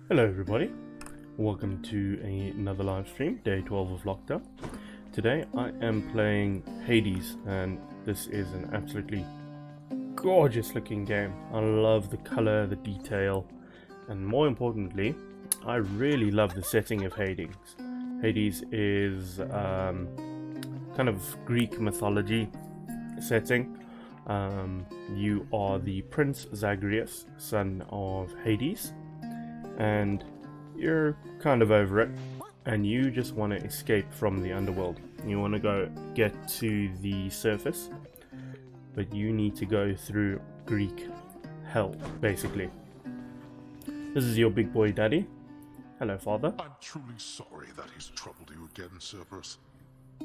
Hello everybody, welcome to another live stream, day 12 of lockdown. Today I am playing Hades, and this is an absolutely gorgeous looking game. I love the color, the detail, and more importantly, I really love the setting of Hades. Hades is kind of Greek mythology setting. You are the Prince Zagreus, son of Hades, and you're kind of over it, and you just want to escape from the underworld. You want to go get to the surface, but you need to go through Greek hell, basically. This is your big boy daddy. Hello, father. I'm truly sorry that he's troubled you again, Cerberus.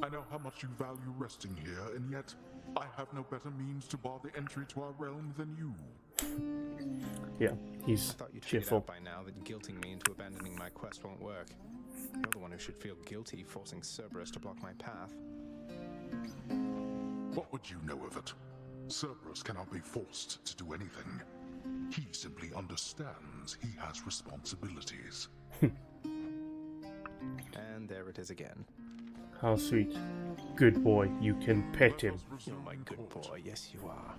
I know how much you value resting here, and yet I have no better means to bar the entry to our realm than you. Yeah, he's I thought you'd cheerful. figured out by now that guilting me into abandoning my quest won't work. You're the one who should feel guilty forcing Cerberus to block my path. What would you know of it? Cerberus cannot be forced to do anything. He simply understands he has responsibilities. And there it is again. How sweet. Good boy, you can pet him. You're my good boy, yes you are.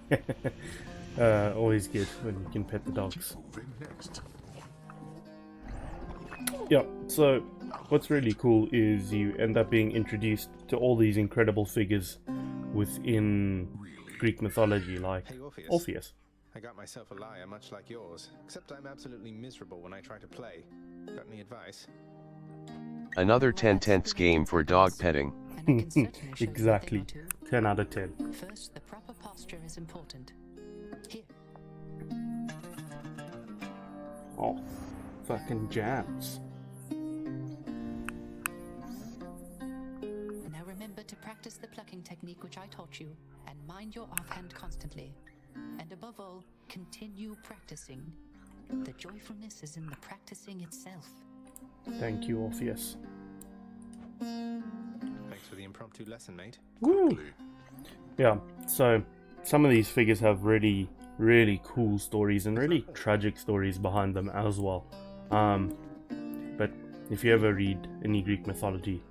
Always good when you can pet the dogs. Moving next. Yeah, so what's really cool is you end up being introduced to all these incredible figures within Greek mythology, like Hey Orpheus. Orpheus. I got myself a lyre much like yours, except I'm absolutely miserable when I try to play. Got any advice? Another 10/10ths game for dog petting. Exactly. 10 out of 10. First, the proper posture is important. Here. Oh, fucking jams. Now remember to practice the plucking technique which I taught you, and mind your offhand constantly. And above all, continue practicing. The joyfulness is in the practicing itself. Thank you, Orpheus. Thanks for the impromptu lesson, mate. Woo! Yeah, so some of these figures have really, really cool stories and really tragic stories behind them as well. But if you ever read any Greek mythology,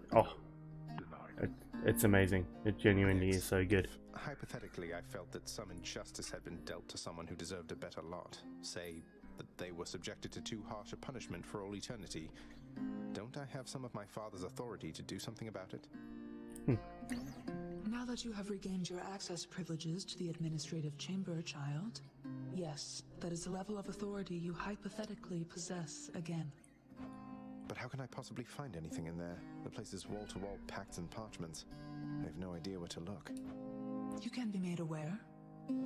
it's amazing. It genuinely is so good. Hypothetically, I felt that some injustice had been dealt to someone who deserved a better lot. Say that they were subjected to too harsh a punishment for all eternity. Don't I have some of my father's authority to do something about it? Now that you have regained your access privileges to the administrative chamber, child, yes, that is a level of authority you hypothetically possess again. But how can I possibly find anything in there? The place is wall-to-wall pacts and parchments. I have no idea where to look. You can be made aware,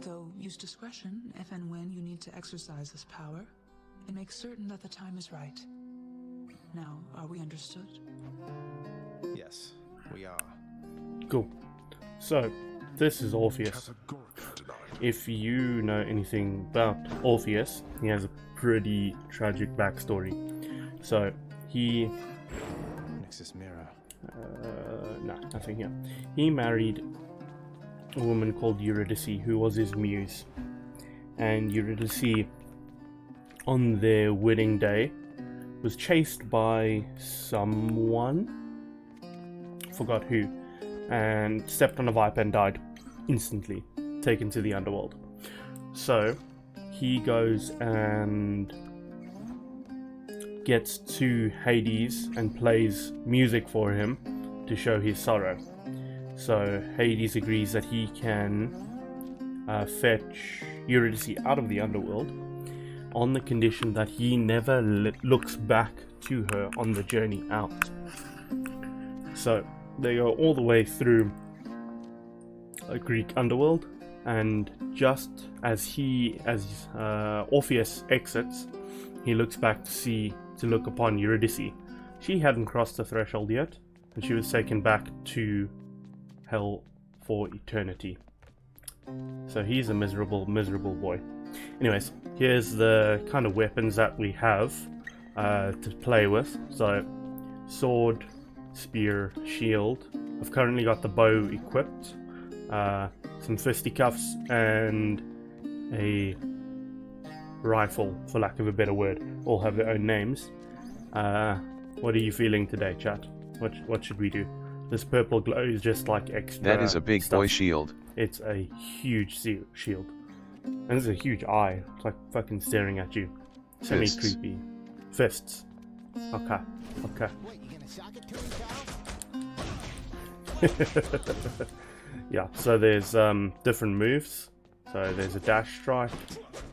though use discretion if and when you need to exercise this power, and make certain that the time is right. Now, are we understood? Yes, we are. Cool. So, this is Orpheus. Categorically denied. If you know anything about Orpheus, he has a pretty tragic backstory. So, he... Nexus Mirror. nothing here. He married a woman called Eurydice, who was his muse. And Eurydice, on their wedding day, was chased by someone, forgot who, and stepped on a viper and died instantly, taken to the underworld. So he goes and gets to Hades and plays music for him to show his sorrow. So Hades agrees that he can fetch Eurydice out of the underworld on the condition that he never looks back to her on the journey out. So they go all the way through a Greek underworld, and just as Orpheus exits, he looks back to look upon Eurydice. She hadn't crossed the threshold yet, and she was taken back to hell for eternity. So he's a miserable, miserable boy. Anyways, here's the kind of weapons that we have to play with. So, sword, spear, shield. I've currently got the bow equipped, some fisticuffs, and a rifle, for lack of a better word, all have their own names. What are you feeling today, chat? What should we do? This purple glow is just like extra. That is a big stuff. boy shield. It's a huge shield. And it's a huge eye. It's like fucking staring at you. Semi-creepy. Fists. Okay. Okay. Yeah, so there's different moves. So there's a dash strike,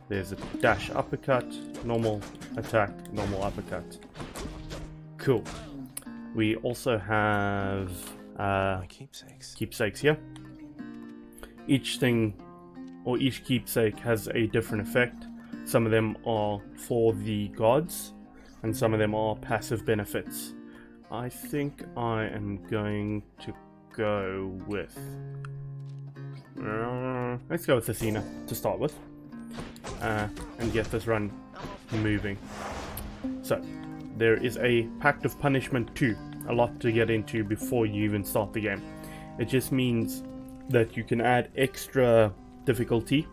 there's a dash uppercut, normal attack, normal uppercut. Cool. We also have My keepsakes. here. Each thing, or each keepsake has a different effect. Some of them are for the gods, and some of them are passive benefits. I think I am going to go with... let's go with Athena to start with, and get this run moving. So, there is a Pact of Punishment 2, a lot to get into before you even start the game. It just means that you can add extra difficulty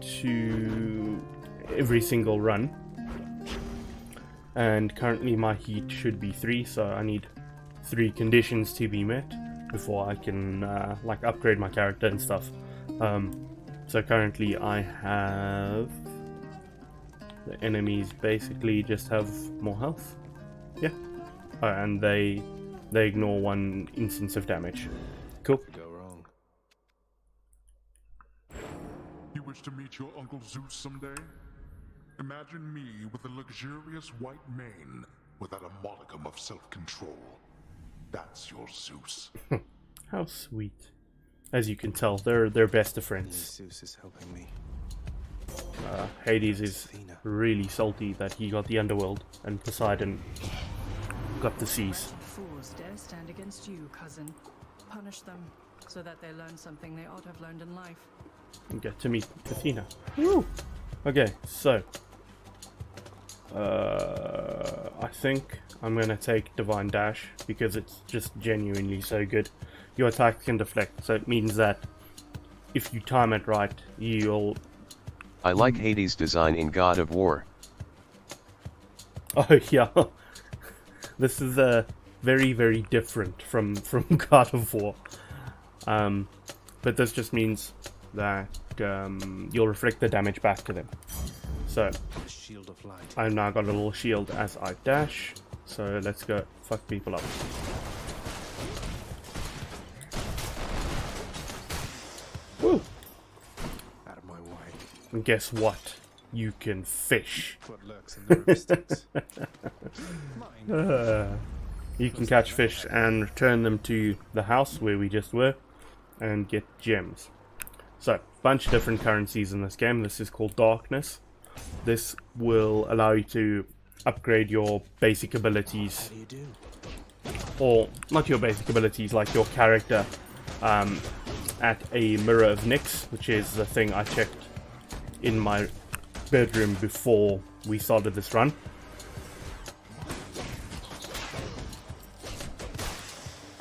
to every single run, and currently my heat should be 3, so I need 3 conditions to be met before I can like upgrade my character and stuff. So currently I have the enemies basically just have more health, yeah, and they ignore 1 instance of damage. Cool. Go wrong. You wish to meet your Uncle Zeus someday? Imagine me with a luxurious white mane without a modicum of self-control. That's your Zeus. How sweet. As you can tell, they're best of friends. Zeus is helping me. Hades is really salty that he got the underworld and Poseidon got the seas. Fools dare stand against you, cousin. Punish them so that they learn something they ought to have learned in life. And get to meet Athena. Woo! Okay, so I think I'm gonna take Divine Dash because it's just genuinely so good. Your attack can deflect, so it means that if you time it right, you'll... I like Hades' design in God of War. Oh yeah, this is very, very different from God of War. But this just means that you'll reflect the damage back to them. So Shield of light. I've now got a little shield as I dash. So let's go fuck people up. Woo! Out of my way. And guess what? You can fish. What lurks in the river Styx? Mine. You can catch fish and return them to the house where we just were and get gems. So, bunch of different currencies in this game. This is called Darkness. This will allow you to upgrade your basic abilities. What do you do? Or, not your basic abilities, like your character at a Mirror of Nyx, which is the thing I checked in my bedroom before we started this run.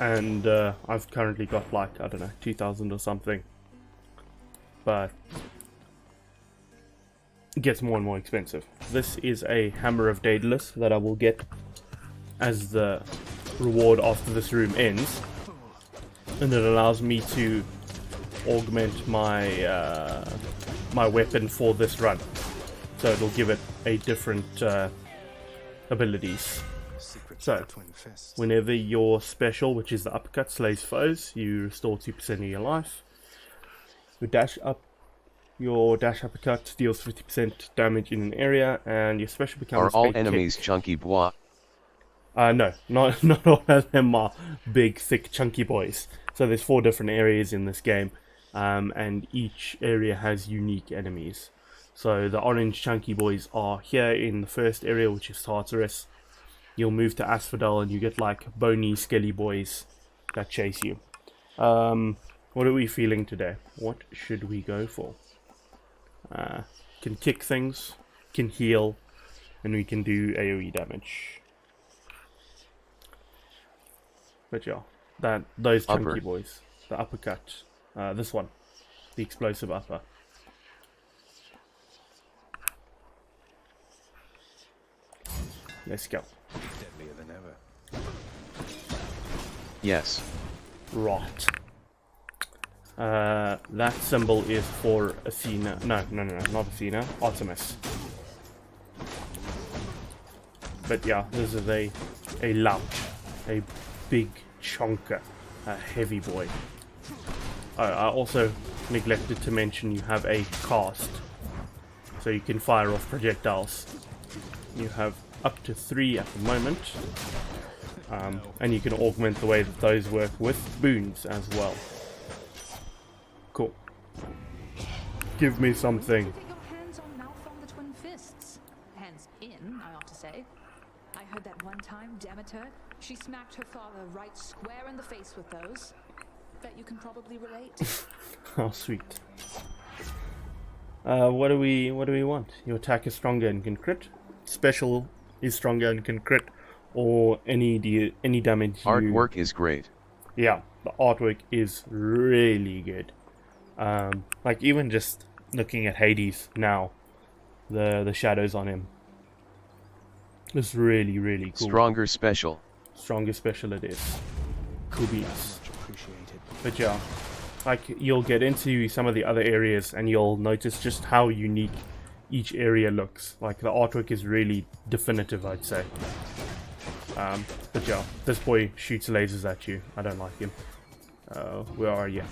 And I've currently got like, I don't know, 2,000 or something. But it gets more and more expensive. This is a Hammer of Daedalus that I will get as the reward after this room ends. And it allows me to augment my my weapon for this run. So it'll give it a different abilities. So, whenever your special, which is the uppercut, slays foes, you restore 2% of your life. Your dash uppercut deals 50% damage in an area, and your special becomes... Are all a enemies kick. chunky bois? No, not all of them are big, thick, chunky boys. So there's 4 different areas in this game, and each area has unique enemies. So the orange chunky boys are here in the first area, which is Tartarus. You'll move to Asphodel and you get like bony, skelly boys that chase you. What are we feeling today? What should we go for? Can kick things, can heal, and we can do AoE damage. But yeah, those chunky boys, the uppercut, this one. the explosive upper. Let's go. Deadlier than ever. Yes. Right. That symbol is for Athena. No, not Athena. Artemis. But yeah, this is a lout, a big chonker, a heavy boy. I also neglected to mention you have a cast, so you can fire off projectiles. You have up to 3 at the moment, and you can augment the way that those work with boons as well. Cool. Give me something. Get your hands on Malphon the Twin Fists. Hands in, I ought to say. I heard that one time, Demeter, she smacked her father right square in the face with those. Bet you can probably relate. Oh, sweet. What do we want? Your attack is stronger and can crit. Special is stronger and can crit, or any damage. Artwork is great. Yeah, the artwork is really good. Like even just looking at Hades now, the shadows on him. It's really, really cool. Stronger special. Stronger special it is. Cool beats. But yeah, like you'll get into some of the other areas and you'll notice just how unique each area looks. Like the artwork is really definitive, I'd say. But yeah, this boy shoots lasers at you. I don't like him. Where are you?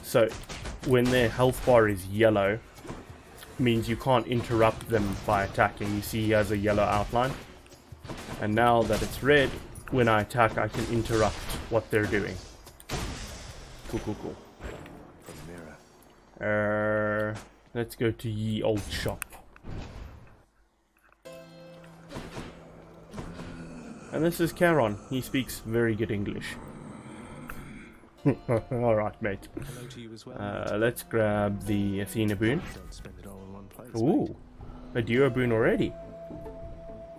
So when their health bar is yellow, means you can't interrupt them by attacking. You see he has a yellow outline, and now that it's red, when I attack I can interrupt what they're doing. Cool. Let's go to ye old shop. And this is Charon. He speaks very good English. Alright, mate. Hello to you as well. Let's grab the Athena boon. Don't spend it all in one place. Ooh, a duo boon already.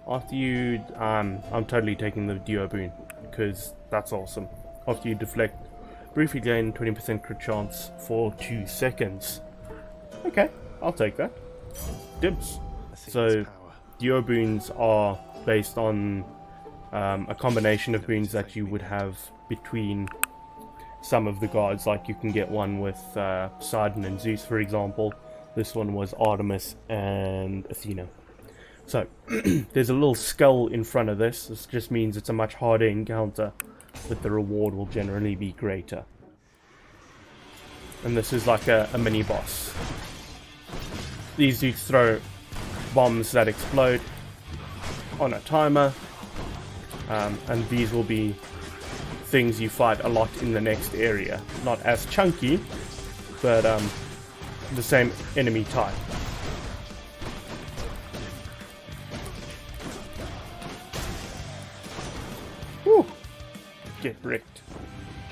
After you, I'm totally taking the duo boon because that's awesome. After you deflect, briefly gain 20% crit chance for 2 seconds. Okay, I'll take that. Dibs. So, duo boons are based on a combination of boons that you would have between some of the gods. Like you can get one with Poseidon and Zeus, for example. This one was Artemis and Athena. So there's a little skull in front of this. This just means it's a much harder encounter, but the reward will generally be greater. And this is like a mini boss. These dudes throw bombs that explode on a timer, and these will be things you fight a lot in the next area. Not as chunky, but the same enemy type. Woo! Get wrecked.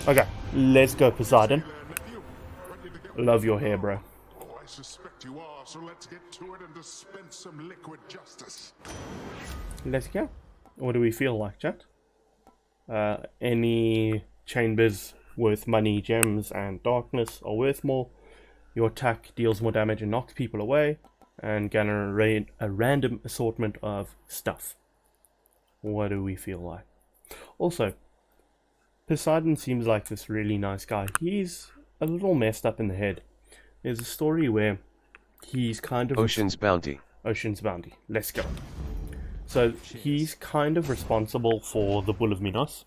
Okay, let's go, Poseidon. Love your hair, bro. Oh, I suspect you are, so let's get to it and dispense some liquid justice. Let's go. What do we feel like, chat? Any chambers worth money, gems, and darkness are worth more. Your attack deals more damage and knocks people away, and gain a random assortment of stuff. What do we feel like? Also, Poseidon seems like this really nice guy. He's a little messed up in the head. There's a story where he's kind of... Ocean's Bounty. Ocean's Bounty. Let's go. So he's kind of responsible for the Bull of Minos.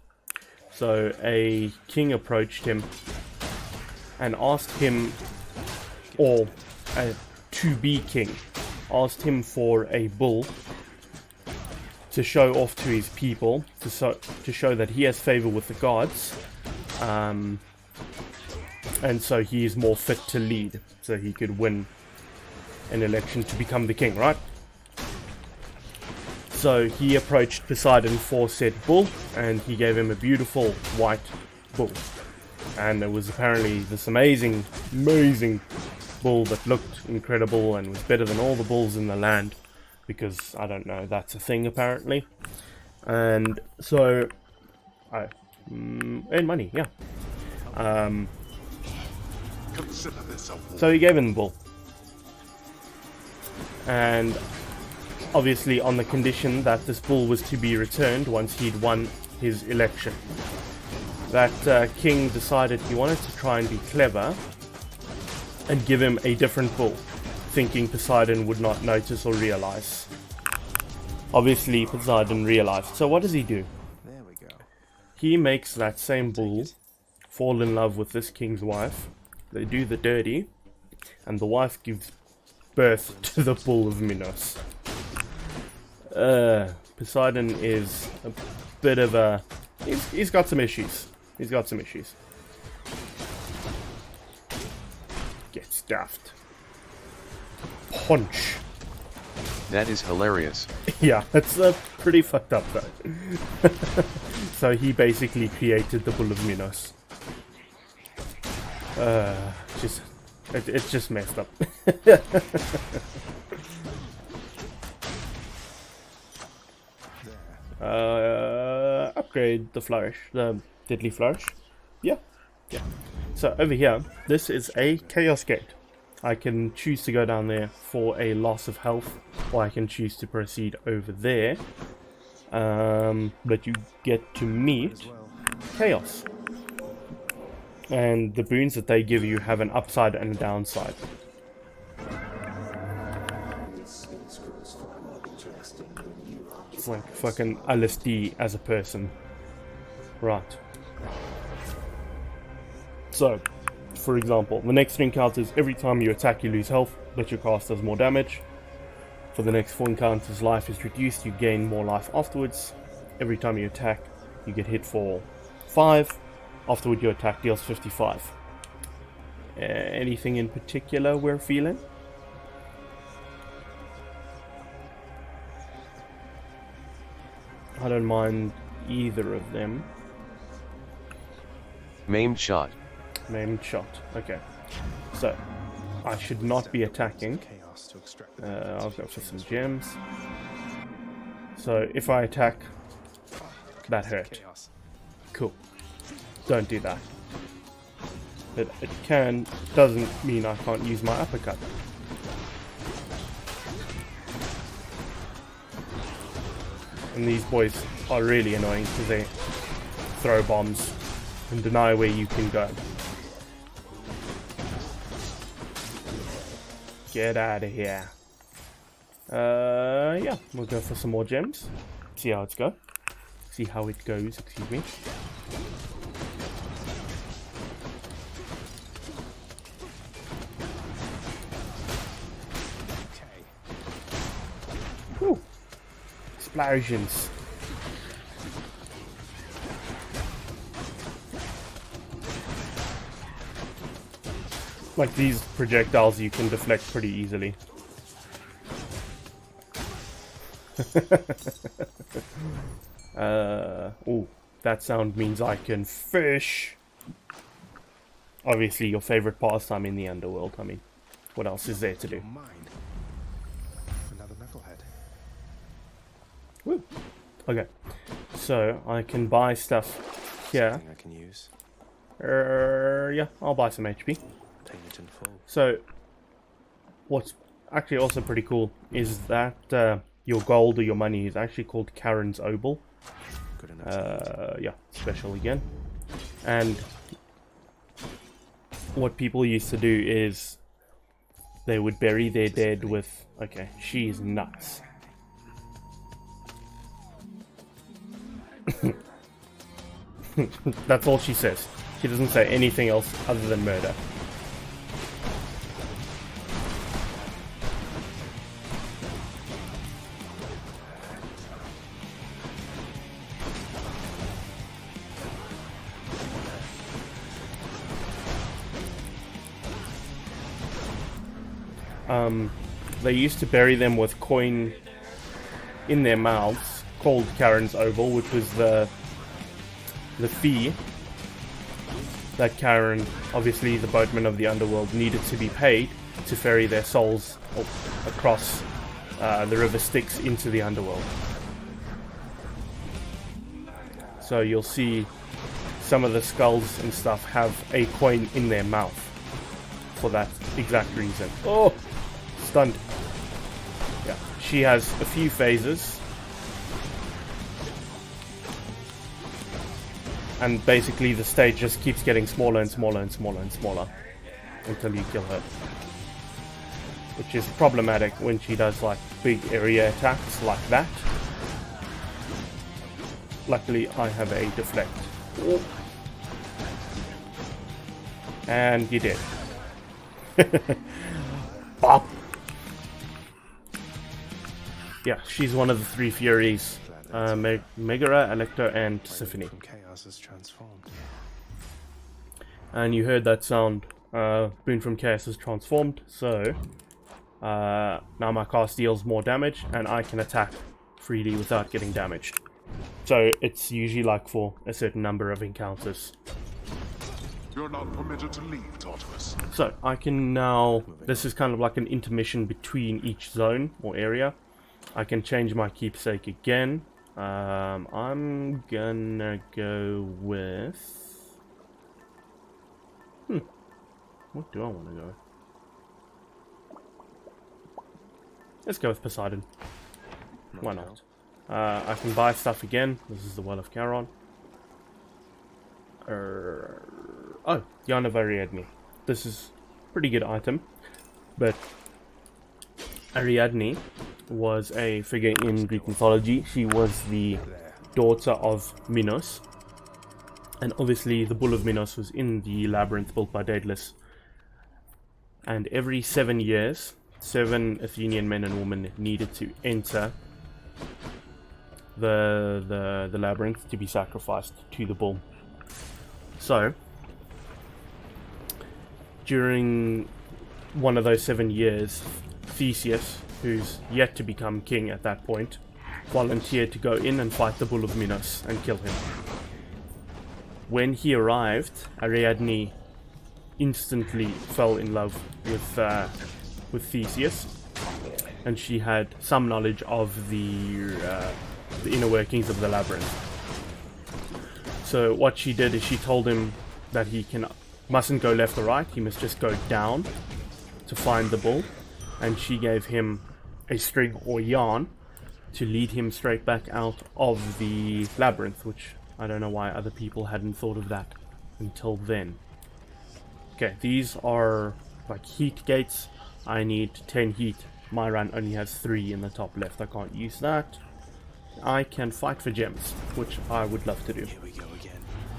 So a king approached him and asked him, or a to-be king, asked him for a bull to show off to his people, to show that he has favor with the gods, and so he is more fit to lead, so he could win an election to become the king, right? So he approached Poseidon for said bull, and he gave him a beautiful white bull. And it was apparently this amazing bull that looked incredible and was better than all the bulls in the land, because, I don't know, that's a thing apparently. And so, earn money, yeah. Consider this a war. So he gave him the bull. And obviously on the condition that this bull was to be returned once he'd won his election. That king decided he wanted to try and be clever and give him a different bull, thinking Poseidon would not notice or realize. Obviously Poseidon realized. So what does he do? There we go. He makes that same bull fall in love with this king's wife. They do the dirty, and the wife gives birth to the bull of Minos. Poseidon is a bit of a... He's got some issues. He's got some issues. Get stuffed. Punch. That is hilarious. Yeah, it's pretty fucked up though. So he basically created the bull of Minos. It's just messed up. Upgrade the flourish, the deadly flourish. Yeah. So over here, this is a chaos gate. I can choose to go down there for a loss of health, or I can choose to proceed over there. But you get to meet chaos. And the boons that they give you have an upside and a downside. It's like fucking LSD as a person. Right. So, for example, the next 3 encounters, every time you attack you lose health, but your cast does more damage. For the next 4 encounters, life is reduced, you gain more life afterwards. Every time you attack, you get hit for 5. Afterward, your attack deals 55. Anything in particular we're feeling? I don't mind either of them. Maimed shot. Maimed shot. Okay. So, I should not be attacking. I'll go for some gems. So, if I attack, that hurt. Cool. Don't do that. But it doesn't mean I can't use my uppercut. And these boys are really annoying because they throw bombs and deny where you can go. Get out of here. Yeah, we'll go for some more gems. See how it goes. See how it goes, excuse me. Whew. Explosions. Like these projectiles you can deflect pretty easily. Oh, that sound means I can fish. Obviously your favorite pastime in the underworld. I mean, what else is there to do? Another knucklehead. Woo. Okay, so I can buy stuff here. Something I can use. Yeah, I'll buy some HP. Paying it in full. So, what's actually also pretty cool is that your gold or your money is actually called Karen's Obol. Good enough. Yeah, special again. And what people used to do is they would bury their dead with... Okay, she's nuts. That's all she says. She doesn't say anything else other than murder. They used to bury them with coin in their mouths, called Karen's Obol, which was the fee that Karen, obviously the boatman of the underworld, needed to be paid to ferry their souls across the river Styx into the underworld. So you'll see some of the skulls and stuff have a coin in their mouth. for that exact reason. Oh, stunned. Yeah, she has a few phases. And basically the stage just keeps getting smaller and smaller and smaller and smaller until you kill her. Which is problematic when she does like big area attacks like that. Luckily I have a deflect. Oh. And you did. Bop! Yeah, she's one of the three Furies. Megara, Electra, and Symphony. Chaos is transformed. And you heard that sound. Boon from Chaos is transformed, so now my cast deals more damage, and I can attack freely without getting damaged. So it's usually like for a certain number of encounters. You're not permitted to leave, Tartarus. So I can now, this is kind of like an intermission between each zone or area. I can change my keepsake again. I'm gonna go with... What do I want to go? Let's go with Poseidon. Why not? I can buy stuff again. This is the Well of Charon. Oh, Yana Ariadne. This is a pretty good item. But Ariadne was a figure in Greek mythology. She was the daughter of Minos. And obviously the Bull of Minos was in the labyrinth built by Daedalus. And every 7 years, 7 Athenian men and women needed to enter the labyrinth to be sacrificed to the bull. So, during one of those 7 years, Theseus, who's yet to become king at that point, volunteered to go in and fight the Bull of Minos and kill him. When he arrived, Ariadne instantly fell in love with Theseus, and she had some knowledge of the inner workings of the labyrinth. So what she did is she told him that he mustn't go left or right, he must just go down to find the bull, and she gave him a string or yarn to lead him straight back out of the labyrinth, which I don't know why other people hadn't thought of that until then. Okay, these are like heat gates. I need 10 heat. My run only has 3 in the top left. I can't use that. I can fight for gems, which I would love to do. Here we go again.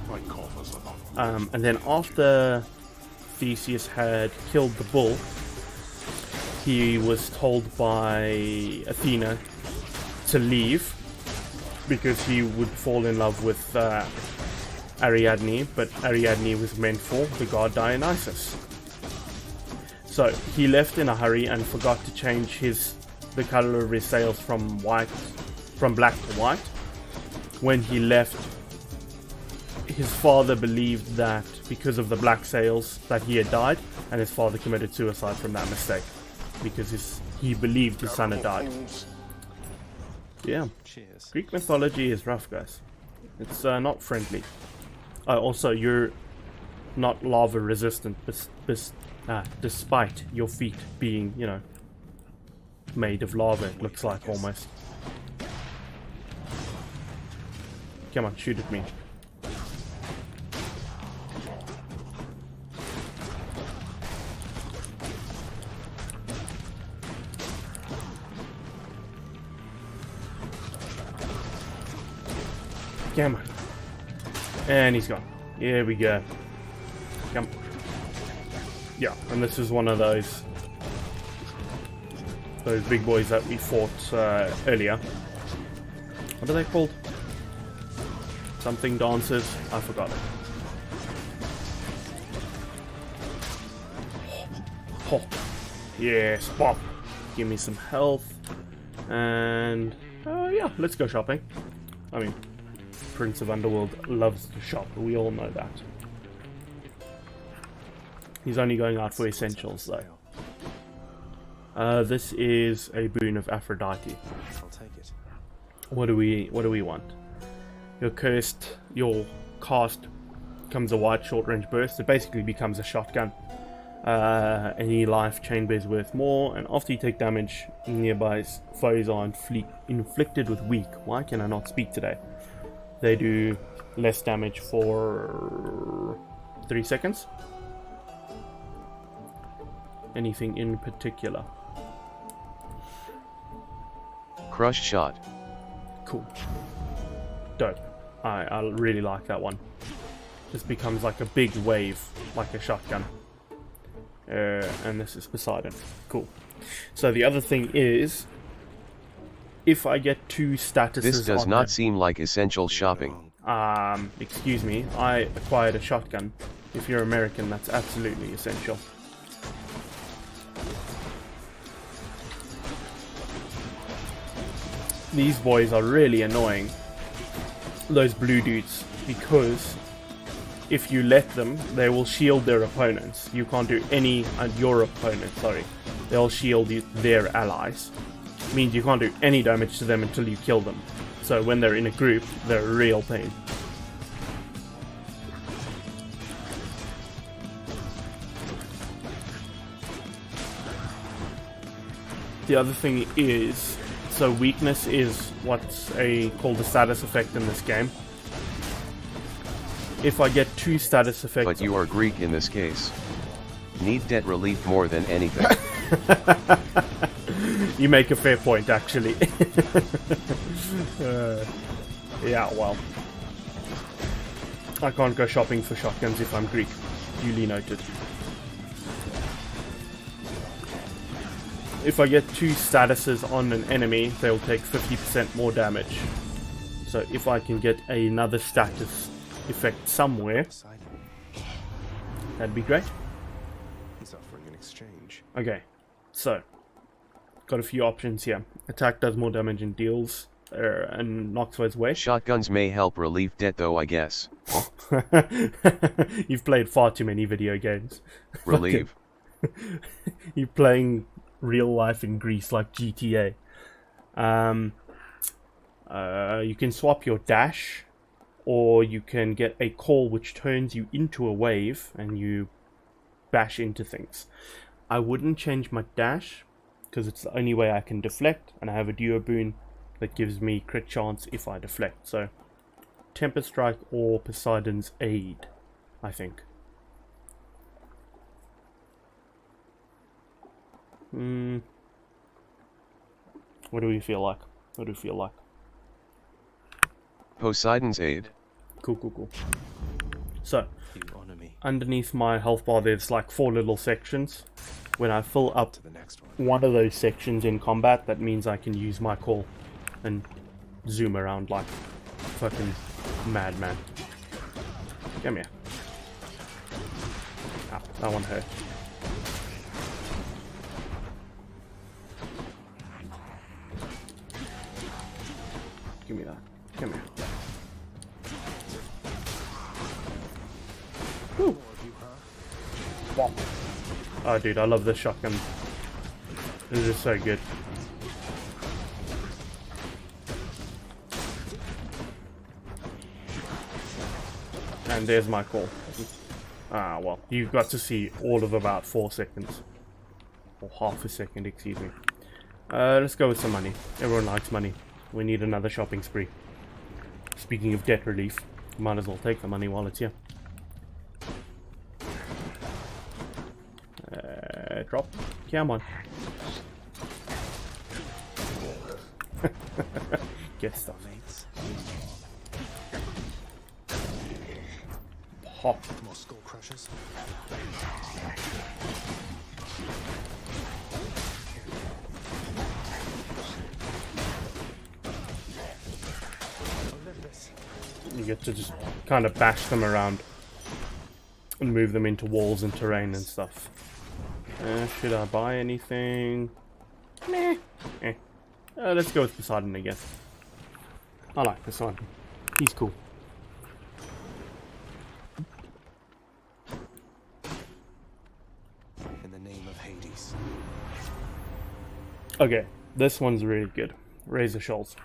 My coffers are not. And then after Theseus had killed the bull, he was told by Athena to leave because he would fall in love with Ariadne, but Ariadne was meant for the god Dionysus. So he left in a hurry and forgot to change the color of his sails from black to white. When he left, his father believed that because of the black sails that he had died, and his father committed suicide from that mistake because he believed his son had died. Yeah. Cheers. Greek mythology is rough, guys. It's not friendly. Also, you're not lava resistant, despite your feet being, you know, made of lava, it looks like almost. Come on, shoot at me. Come on. And he's gone. Here we go. Come. Yeah, and this is one of those big boys that we fought earlier. What are they called? Something dancers. I forgot it. Oh. Yes, pop. Give me some health. And yeah, let's go shopping. I mean, Prince of Underworld loves to shop, we all know that. He's only going out for essentials though. This is a boon of Aphrodite. I'll take it. What do we want? Your cast becomes a wide short range burst. It basically becomes a shotgun. Any life chain bears worth more, and after you take damage, nearby foes are inflicted with weak. Why can I not speak today? They do less damage for 3 seconds. Anything in particular? Crush shot. Cool. Dope. I really like that one. Just becomes like a big wave, like a shotgun. And this is Poseidon. Cool. So the other thing is, if I get 2 statuses This does on not them, seem like essential shopping. excuse me, I acquired a shotgun. If you're American, that's absolutely essential. These boys are really annoying, those blue dudes, because if you let them, they will shield their opponents. You can't do any, your opponent, sorry. They'll shield their allies. Means you can't do any damage to them until you kill them. So when they're in a group, they're a real pain. The other thing is, so weakness is what's called a status effect in this game. If I get 2 status effects... But you are Greek in this case. Need debt relief more than anything. You make a fair point, actually. Yeah, well. I can't go shopping for shotguns if I'm Greek. Duly noted. If I get 2 statuses on an enemy, they'll take 50% more damage. So if I can get another status effect somewhere, that'd be great. He's offering an exchange. Okay, so got a few options here. Attack does more damage and deals and knocks foes away. Shotguns may help relieve debt though, I guess. You've played far too many video games. Relieve. You're playing real life in Greece like GTA. You can swap your dash, or you can get a call which turns you into a wave and you bash into things. I wouldn't change my dash because it's the only way I can deflect, and I have a duo boon that gives me crit chance if I deflect. So Temper Strike or Poseidon's Aid, I think. What do we feel like? What do we feel like? Poseidon's Aid. Cool. So, You honor me. underneath my health bar there's like 4 little sections. When I fill up To the next one. one of those sections in combat, that means I can use my call and zoom around like fucking madman. Come here. Ah, that one hurt. Give me that. Come here. Woo. Bop. Oh, dude, I love this shotgun. This is so good. And there's my call. Ah, well, you got to see all of about 4 seconds. Or half a second, excuse me. Let's go with some money. Everyone likes money. We need another shopping spree. Speaking of debt relief, might as well take the money while it's here. Drop. Come on. Get stuff. Pop. More skull crushers. You get to just kind of bash them around and move them into walls and terrain and stuff. Should I buy anything? Meh. Let's go with Poseidon again. I like Poseidon. He's cool. In the name of Hades. Okay, this one's really good. Razor Shoals.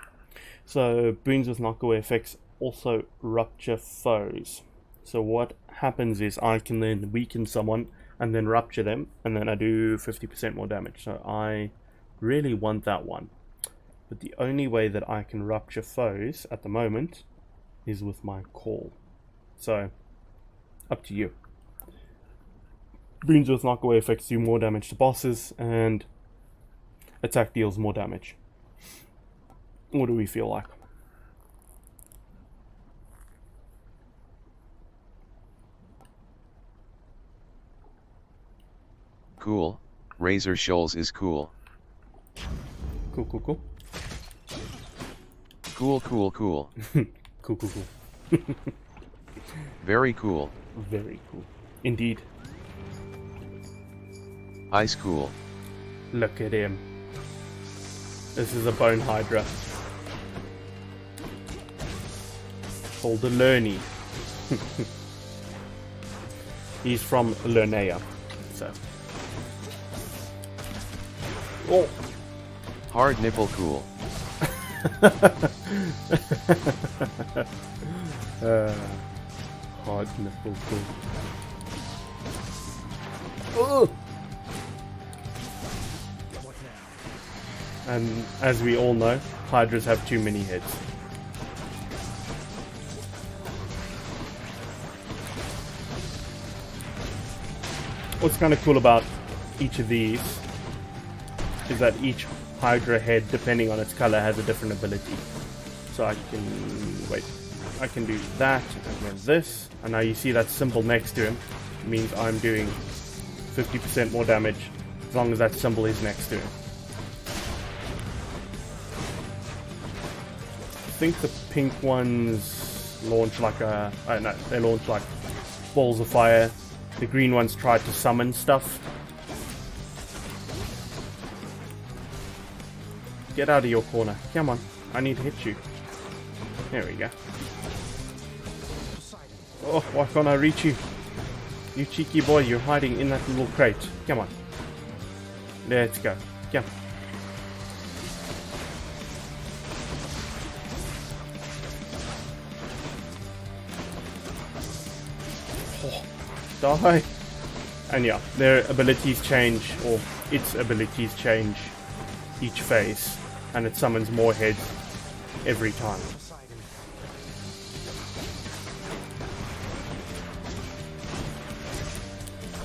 So, boons with knockaway effects also rupture foes. So what happens is I can then weaken someone and then rupture them, and then I do 50% more damage. So I really want that one. But the only way that I can rupture foes at the moment is with my call. So, up to you. Boons with knockaway effects do more damage to bosses, and attack deals more damage. What do we feel like? Cool. Razor Shoals is cool. Cool, cool, cool. Cool, cool, cool. Cool, cool, cool. Very cool. Very cool. Indeed. Ice cool. Look at him. This is a bone hydra. Called a Lerny. He's from Lernea. So. Oh! Hard nipple cool. Hard nipple cool. Oh! And as we all know, hydras have too many heads. What's kind of cool about each of these is that each hydra head, depending on its color, has a different ability. So I can do that, and then this, and now you see that symbol next to him. It means I'm doing 50% more damage as long as that symbol is next to him. I think the pink ones launch like no, they launch like balls of fire. The green ones try to summon stuff. Get out of your corner. Come on. I need to hit you. There we go. Oh, why can't I reach you? You cheeky boy, you're hiding in that little crate. Come on. Let's go. Come. Oh, die. And yeah, their abilities change, or its abilities change each phase, and it summons more heads every time.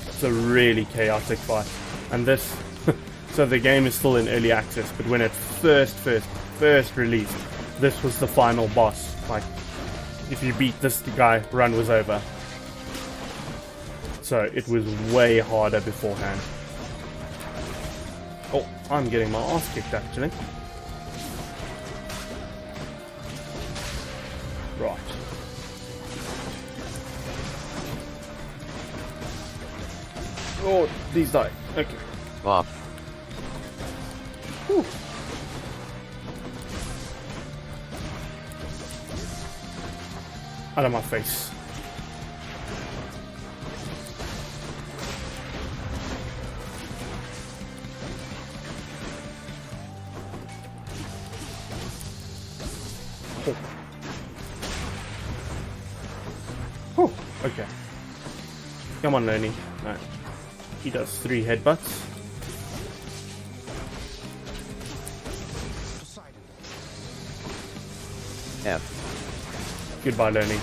It's a really chaotic fight, and this so the game is still in early access, but when it first released, this was the final boss. Like, if you beat this guy, run was over. So it was way harder beforehand. Oh, I'm getting my ass kicked actually. Right. Oh, these die. Okay. Bop. Whew. Out of my face. Oh. Oh, okay. Come on, Lenny. No. He does 3 headbutts. F. Goodbye, Lenny.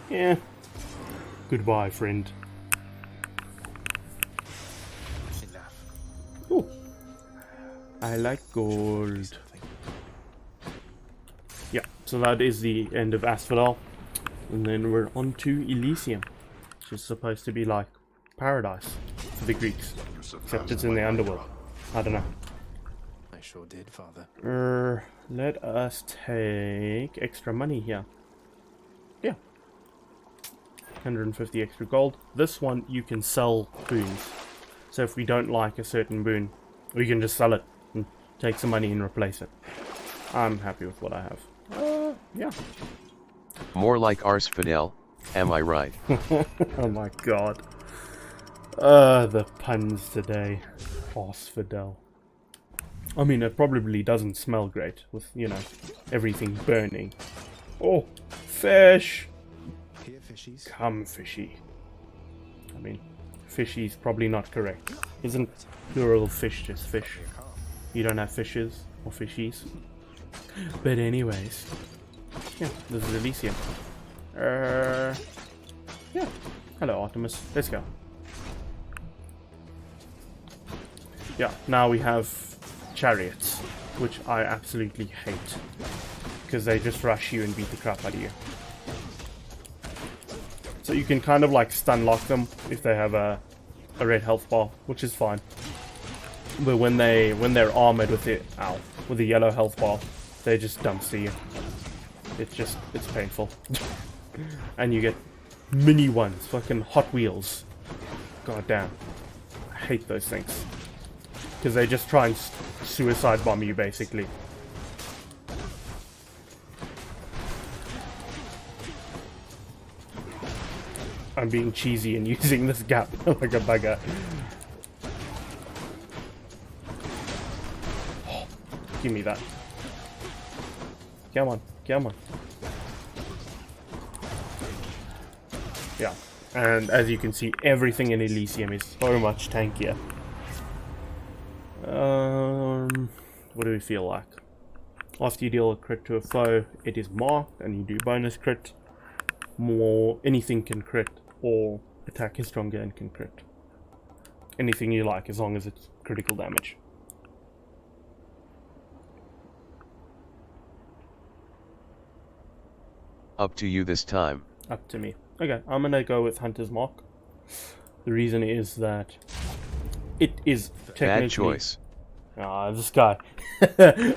Yeah. Goodbye, friend. Ooh. I like gold. Yeah, so that is the end of Asphodel. And then we're on to Elysium, which is supposed to be like paradise for the Greeks. Except it's in the underworld. I don't know. I sure did, Father. Let us take extra money here. Yeah. 150 extra gold. This one you can sell boons. So if we don't like a certain boon, we can just sell it and take some money and replace it. I'm happy with what I have. Yeah. More like Ars Fidel, am I right? Oh my god. The puns today. Asphodel. I mean, it probably doesn't smell great with, you know, everything burning. Oh, fish! Here, fishies. Come, fishy. I mean, fishy is probably not correct. Isn't plural fish just fish? You don't have fishes or fishies. But anyways, yeah, this is Elysium. Yeah. Hello, Artemis. Let's go. Yeah, now we have chariots, which I absolutely hate. Because they just rush you and beat the crap out of you. So you can kind of like stun lock them if they have a red health bar, which is fine. But when they're armored with it, with a yellow health bar, they just dumpster you. It's painful. And you get mini ones, fucking Hot Wheels. God damn. I hate those things. Because they just try and suicide bomb you, basically. I'm being cheesy and using this gap like a bugger. Oh, give me that. Come on, come on. Yeah, and as you can see, everything in Elysium is so much tankier. What do we feel like? After you deal a crit to a foe, it is marked, and you do bonus crit. Anything can crit, or attack is stronger and can crit. Anything you like, as long as it's critical damage. Up to you this time. Up to me. Okay, I'm gonna go with Hunter's Mark. The reason is that it is technically... Bad choice. Ah, this guy.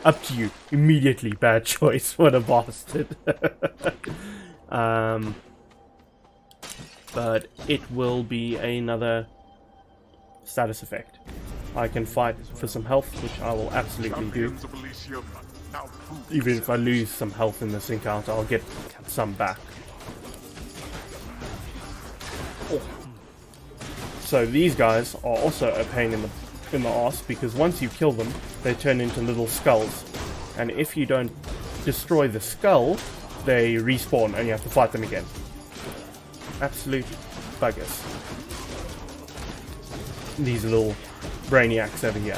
Up to you. Immediately bad choice. What a bastard. But it will be another status effect. I can fight for some health, which I will absolutely do. Even if I lose some health in this encounter, I'll get some back. Oh. So these guys are also a pain in the arse, because once you kill them, they turn into little skulls. And if you don't destroy the skull, they respawn and you have to fight them again. Absolute buggers. These little brainiacs over here.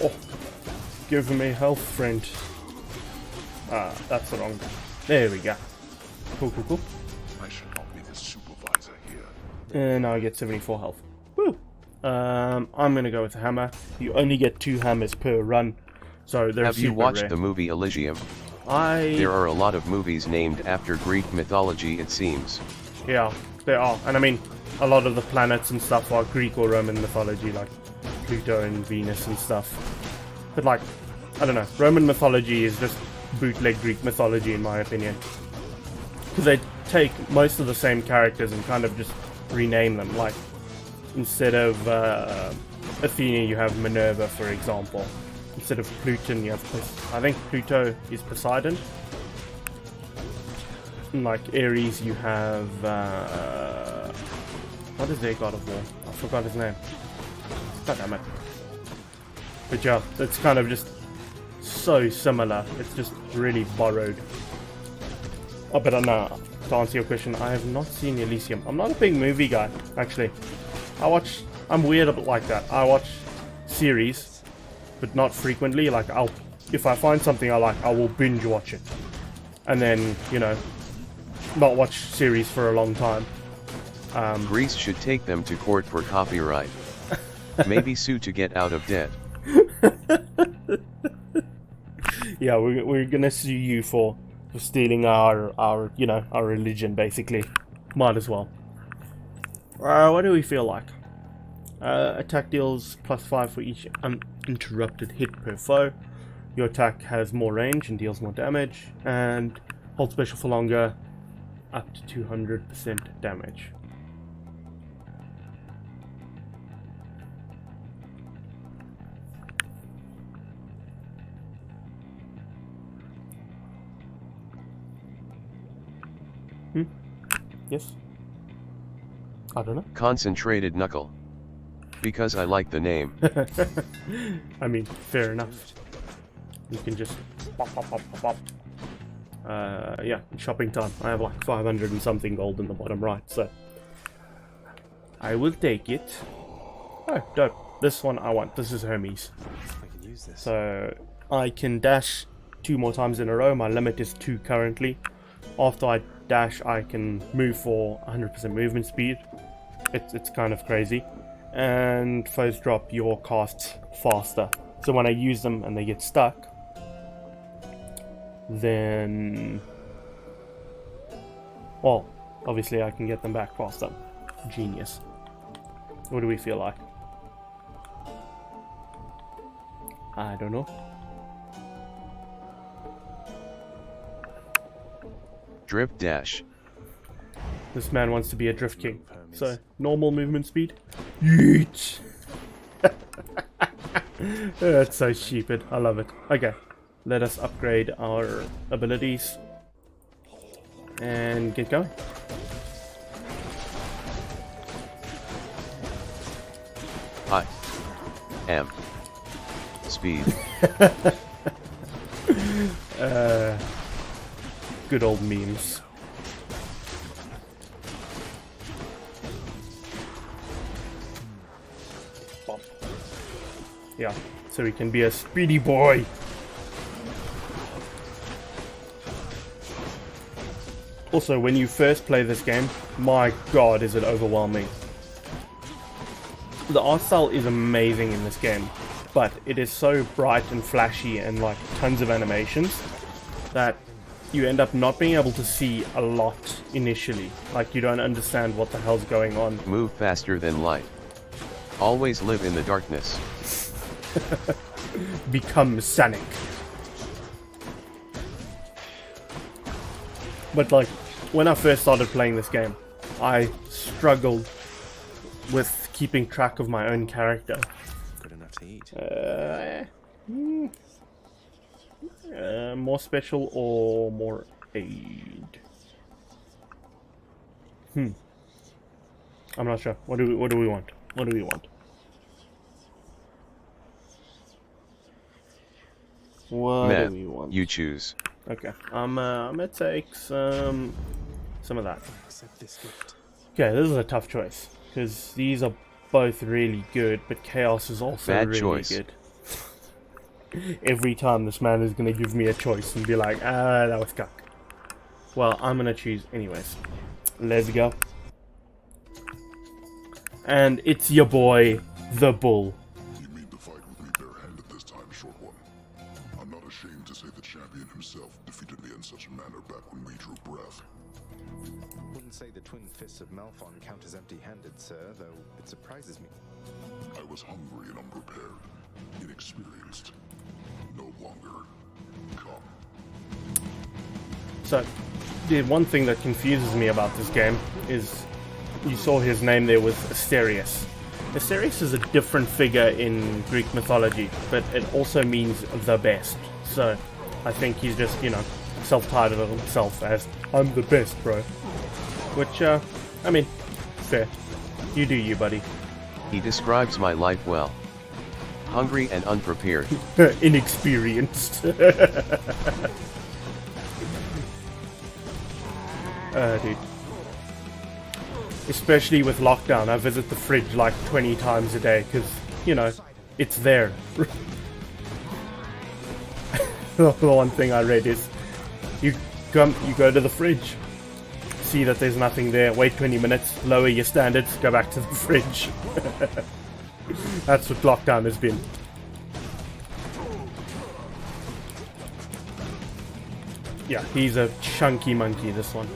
Oh, give me health, friend. Ah, that's the wrong. There we go. Cool, cool, cool. I should not be the supervisor here. And now I get 74 health. Woo! I'm gonna go with a hammer. You only get 2 hammers per run, so they're Have you super watched rare. the movie Elysium? There There are a lot of movies named after Greek mythology, it seems. Yeah, there are. And I mean, a lot of the planets and stuff are Greek or Roman mythology, like Pluto and Venus and stuff. But like, I don't know, Roman mythology is just bootleg Greek mythology in my opinion. Because they take most of the same characters and kind of just rename them. Like, instead of Athena, you have Minerva, for example. Instead of Pluton, you have, I think Pluto is Poseidon. And like Ares, you have, what is their god of war? I forgot his name. God damn it. But yeah, it's kind of just so similar. It's just really borrowed. Oh, but no, to answer your question, I have not seen Elysium. I'm not a big movie guy, actually. I'm weird like that. I watch series, but not frequently. Like, if I find something I like, I will binge watch it. And then, you know, not watch series for a long time. Greece should take them to court for copyright. Maybe sue to get out of debt. Yeah, we're gonna sue you for stealing our you know, our religion, basically. Might as well. What do we feel like? Attack deals +5 for each uninterrupted hit per foe. Your attack has more range and deals more damage, and hold special for longer, up to 200% damage. Yes? I don't know. Concentrated Knuckle. Because I like the name. I mean, fair enough. You can just pop, pop, pop, pop, pop. Yeah, shopping time. I have like 500 and something gold in the bottom right, so I will take it. Oh, dope. This one I want. This is Hermes. I can use this. So I can dash 2 more times in a row. My limit is 2 currently. After I dash, I can move for 100% movement speed. It's kind of crazy. And foes drop your casts faster. So when I use them and they get stuck, then, well, obviously I can get them back faster. Genius. What do we feel like? I don't know. Drift dash. This man wants to be a drift king. So, normal movement speed. Yeet! That's so stupid. I love it. Okay. Let us upgrade our abilities. And get going. I am speed. Good old memes. Bump. Yeah, so we can be a speedy boy. Also, when you first play this game, my god, is it overwhelming. The art style is amazing in this game, but it is so bright and flashy and like tons of animations that you end up not being able to see a lot initially. Like, you don't understand what the hell's going on. Move faster than light. Always live in the darkness. Become Sonic. But like, when I first started playing this game, I struggled with keeping track of my own character. Good enough to eat. More special or more aid? I'm not sure. What do we want? What do we want? What Meh, do we want? you choose. Okay. I'm gonna take some of that. Accept this gift. Okay, this is a tough choice because these are both really good, but Chaos is also Bad really choice. good. Every time this man is gonna give me a choice and be like, that was cuck. Well, I'm gonna choose anyways. Let's go. And it's your boy, the Bull. You mean to fight with me barehanded this time, short one? I'm not ashamed to say the champion himself defeated me in such a manner back when we drew breath. Wouldn't say the twin fists of Malphon count as empty-handed, sir, though it surprises me. I was hungry and unprepared, inexperienced. No longer. Come. So, the one thing that confuses me about this game is you saw his name there was Asterius. Asterius is a different figure in Greek mythology, but it also means the best. So, I think he's just, you know, self-titled himself as, I'm the best, bro. Which, I mean, fair. You do you, buddy. He describes my life well. Hungry and unprepared. Inexperienced. Dude. Especially with lockdown, I visit the fridge like 20 times a day, because, you know, it's there. The one thing I read is, you go to the fridge, see that there's nothing there, wait 20 minutes, lower your standards, go back to the fridge. That's what lockdown has been. Yeah, he's a chunky monkey, this one.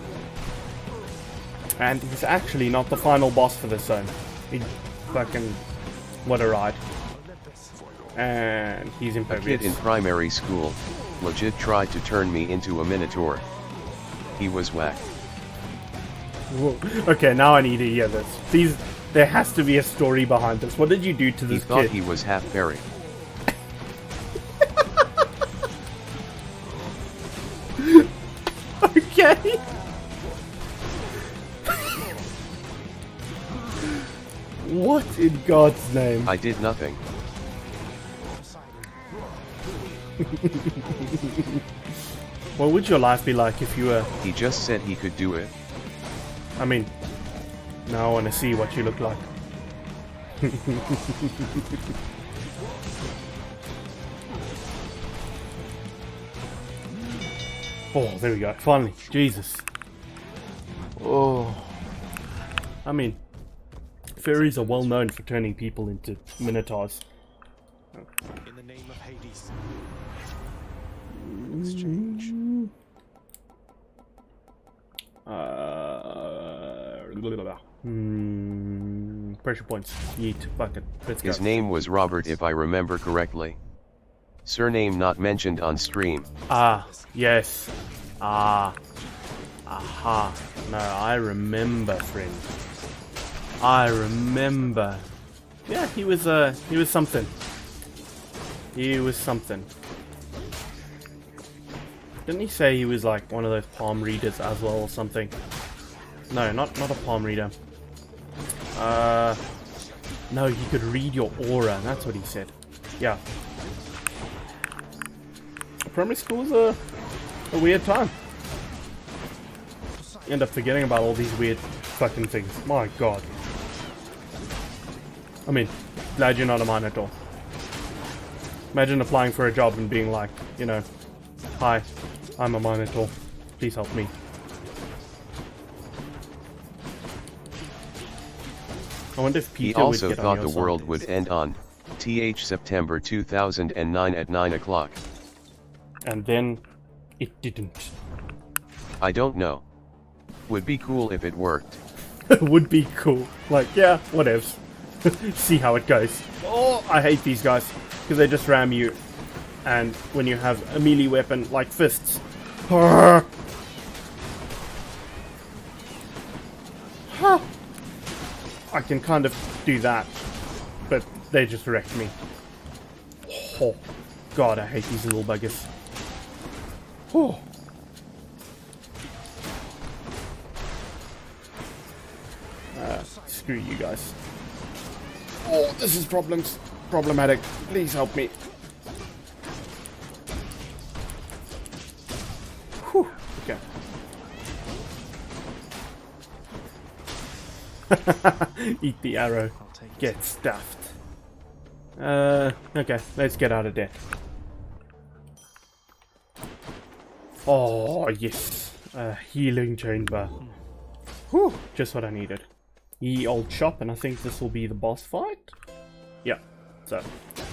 And he's actually not the final boss for this zone. He fucking... what a ride. And he's A kid impervious. in primary school legit tried to turn me into a minotaur. He was whack. Whoa. Okay, now I need to hear this. Please, there has to be a story behind this. What did you do to He this thought kid? he was half fairy. Okay. What in God's name? I did nothing. What would your life be like if you were... He just said he could do it. I mean, Now I want to see what you look like. Oh, there we go. Finally. Jesus. Oh. I mean, fairies are well known for turning people into minotaurs. In the name of Hades. Exchange. Pressure points. Yeet. Bucket. Let's go. His name was Robert if I remember correctly. Surname not mentioned on stream. Ah, yes. Ah. Aha. No, I remember, friend. I remember. Yeah, he was something. He was something. Didn't he say he was like one of those palm readers as well or something? No, not a palm reader. No, he could read your aura. That's what he said. Yeah. Primary school is a weird time. You end up forgetting about all these weird fucking things. My god. I mean, glad you're not a minotaur. Imagine applying for a job and being like, you know, hi, I'm a minotaur. Please help me. I wonder if Peter He also would get thought on the your world side. would end on September 2009 at 9 o'clock. And then it didn't. I don't know. Would be cool if it worked. It would be cool. Like, yeah, whatevs. See how it goes. Oh, I hate these guys. Because they just ram you. And when you have a melee weapon like fists. I can kind of do that. But they just wrecked me. Oh, God, I hate these little buggers. Oh. Screw you guys. Oh, this is problematic. Please help me. Whew. Okay. Eat the arrow. Get stuffed. Okay, let's get out of there. Oh, yes. Healing chamber. Whew, just what I needed. Ye old shop, and I think this will be the boss fight? Yeah, so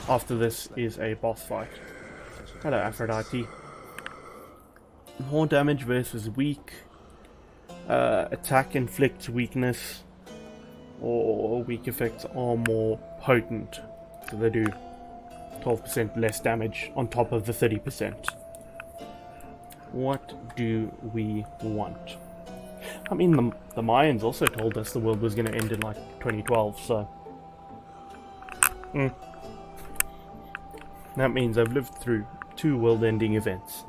after this is a boss fight. Hello, Aphrodite. More damage versus weak. Attack inflicts weakness, or weak effects are more potent. So they do 12% less damage on top of the 30%. What do we want? I mean, the Mayans also told us the world was going to end in like 2012, so... That means I've lived through 2 world-ending events.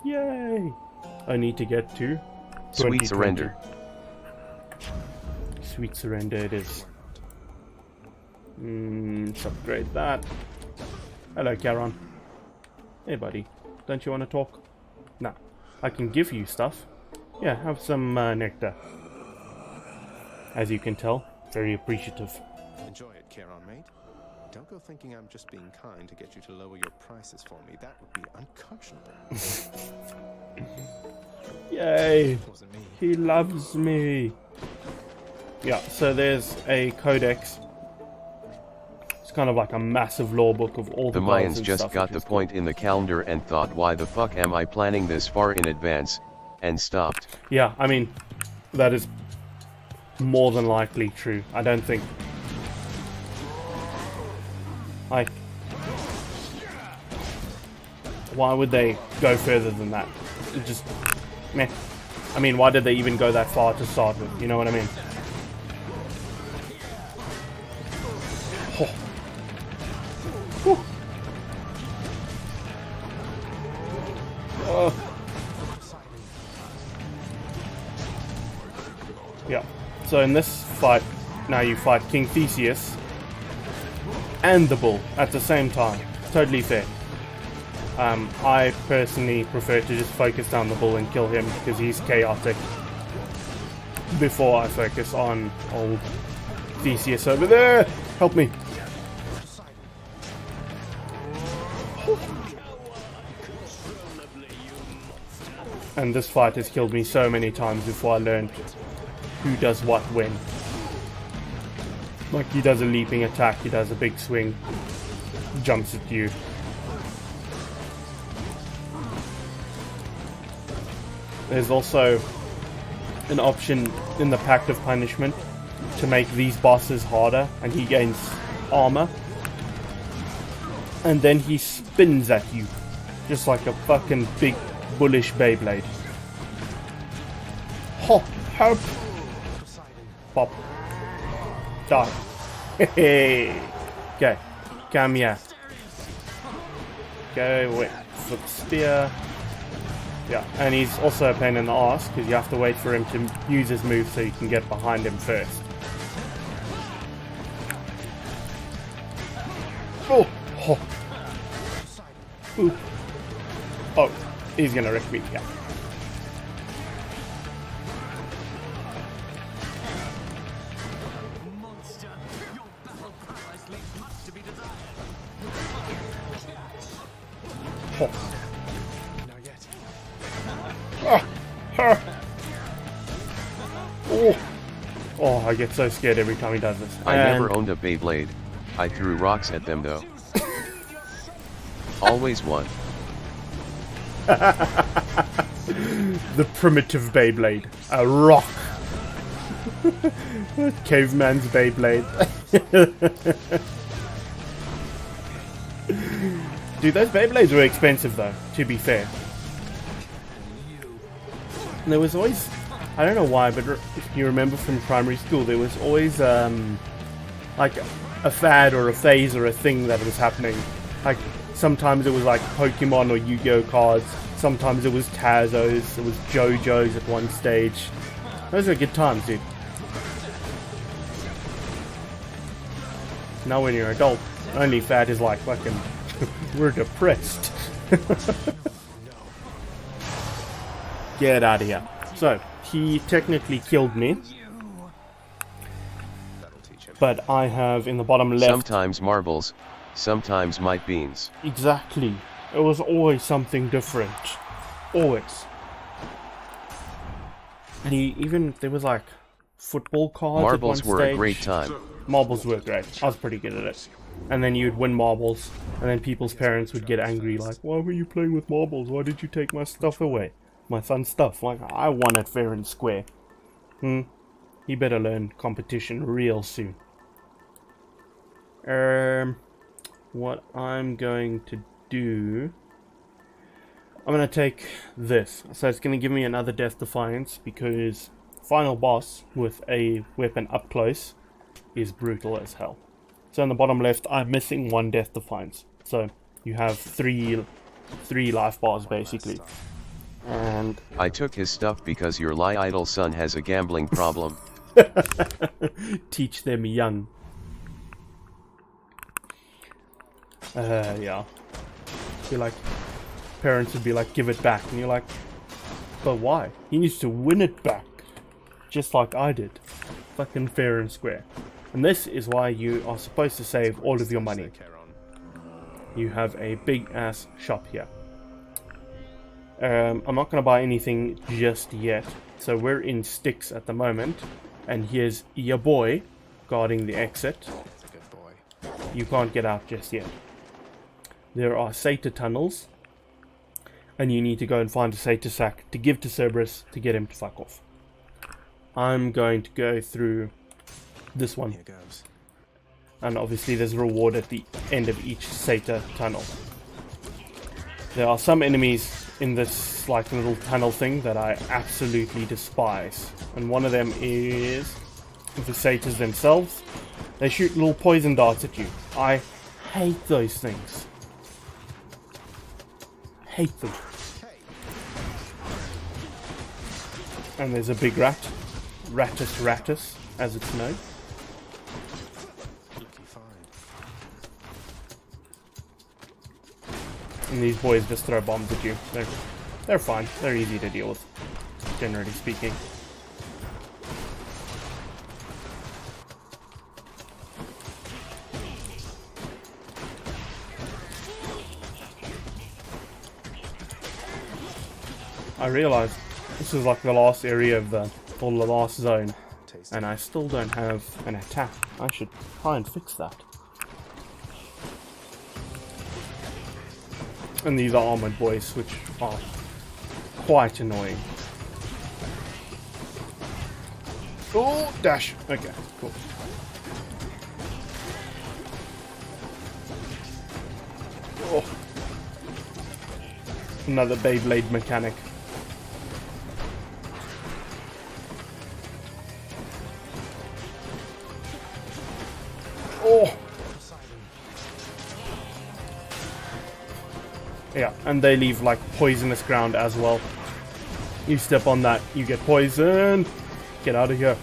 Yay! I need to get to... Sweet surrender. Sweet surrender it is. Let's upgrade that. Hello, Charon. Hey, buddy. Don't you want to talk? Nah. I can give you stuff. Yeah, have some nectar. As you can tell, very appreciative. Enjoy it, Charon, mate. Don't go thinking I'm just being kind to get you to lower your prices for me. That would be unconscionable. Yay! Wasn't me. He loves me. Yeah, so there's a codex. It's kind of like a massive law book of all the The gods Mayans and just stuff, got which the is point in the calendar and thought, why the fuck am I planning this far in advance, and stopped. Yeah, I mean, that is more than likely true. I don't think... Like... Why would they go further than that? It just... Meh. I mean, why did they even go that far to start with? You know what I mean? Oh. Whew. Yeah. So in this fight, now you fight King Theseus and the bull at the same time. Totally fair. I personally prefer to just focus down the bull and kill him because he's chaotic. before I focus on old Theseus over there. Help me. And this fight has killed me so many times before I learned who does what when. Like, he does a leaping attack, he does a big swing, jumps at you. There's also an option in the Pact of Punishment to make these bosses harder, and he gains armor. And then he spins at you, just like a fucking big bullish Beyblade. Hop, help! Pop. Die. Hey. Okay, come here. Go wait for the spear. Yeah, and he's also a pain in the ass because you have to wait for him to use his move so you can get behind him first. Oh, oh. Ooh. Oh, he's gonna wreck me. Yeah. Oh. Oh. Oh, I get so scared every time he does this. I never owned a Beyblade. I threw rocks at them though. Always won. The primitive Beyblade. A rock. Caveman's Beyblade. Dude, those Beyblades were expensive though, to be fair. And there was always, I don't know why, but if you remember from primary school, there was always like a fad or a phase or a thing that was happening. Like sometimes it was like Pokemon or Yu-Gi-Oh cards, sometimes it was Tazos, it was JoJo's at one stage. Those were good times, dude. Now when you're an adult, only fad is like fucking we're depressed. Get out of here. So, he technically killed me. But I have in the bottom left... Sometimes marbles, sometimes might beans. Exactly. It was always something different. Always. And he even... There was like football cards Marbles at one were stage. a great time. Marbles were great. I was pretty good at it. And then you'd win marbles. And then people's parents would get angry like, why were you playing with marbles? Why did you take my stuff away? My son's stuff. Like, I won it fair and square. He better learn competition real soon. What I'm going to do... I'm going to take this. So it's going to give me another Death Defiance because final boss with a weapon up close is brutal as hell. So in the bottom left, I'm missing one Death Defiance. So you have three life bars basically. And I took his stuff because your idle son has a gambling problem. teach them young. Yeah. Be like, parents would be like, give it back, and you're like, but why? He needs to win it back, just like I did. Fucking fair and square. And this is why you are supposed to save all of your money. You have a big ass shop here. I'm not going to buy anything just yet. So we're in sticks at the moment. And here's your boy guarding the exit. You can't get out just yet. There are Satyr tunnels. And you need to go and find a Satyr sack to give to Cerberus to get him to fuck off. I'm going to go through this one. Here goes. And obviously there's a reward at the end of each Satyr tunnel. There are some enemies in this like little tunnel thing that I absolutely despise. And one of them is the Satyrs themselves. They shoot little poison darts at you. I hate those things. Hate them. And there's a big rat. Ratus, as it's known. And these boys just throw bombs at you. They're fine. They're easy to deal with, generally speaking. I realized this is like the last area of the last zone, and I still don't have an attack. I should try and fix that. And these are armored boys, which are quite annoying. Oh, dash. Okay, cool. Oh. Another Beyblade mechanic. Oh. Yeah, and they leave like poisonous ground as well. You step on that, you get poisoned. Get out of here.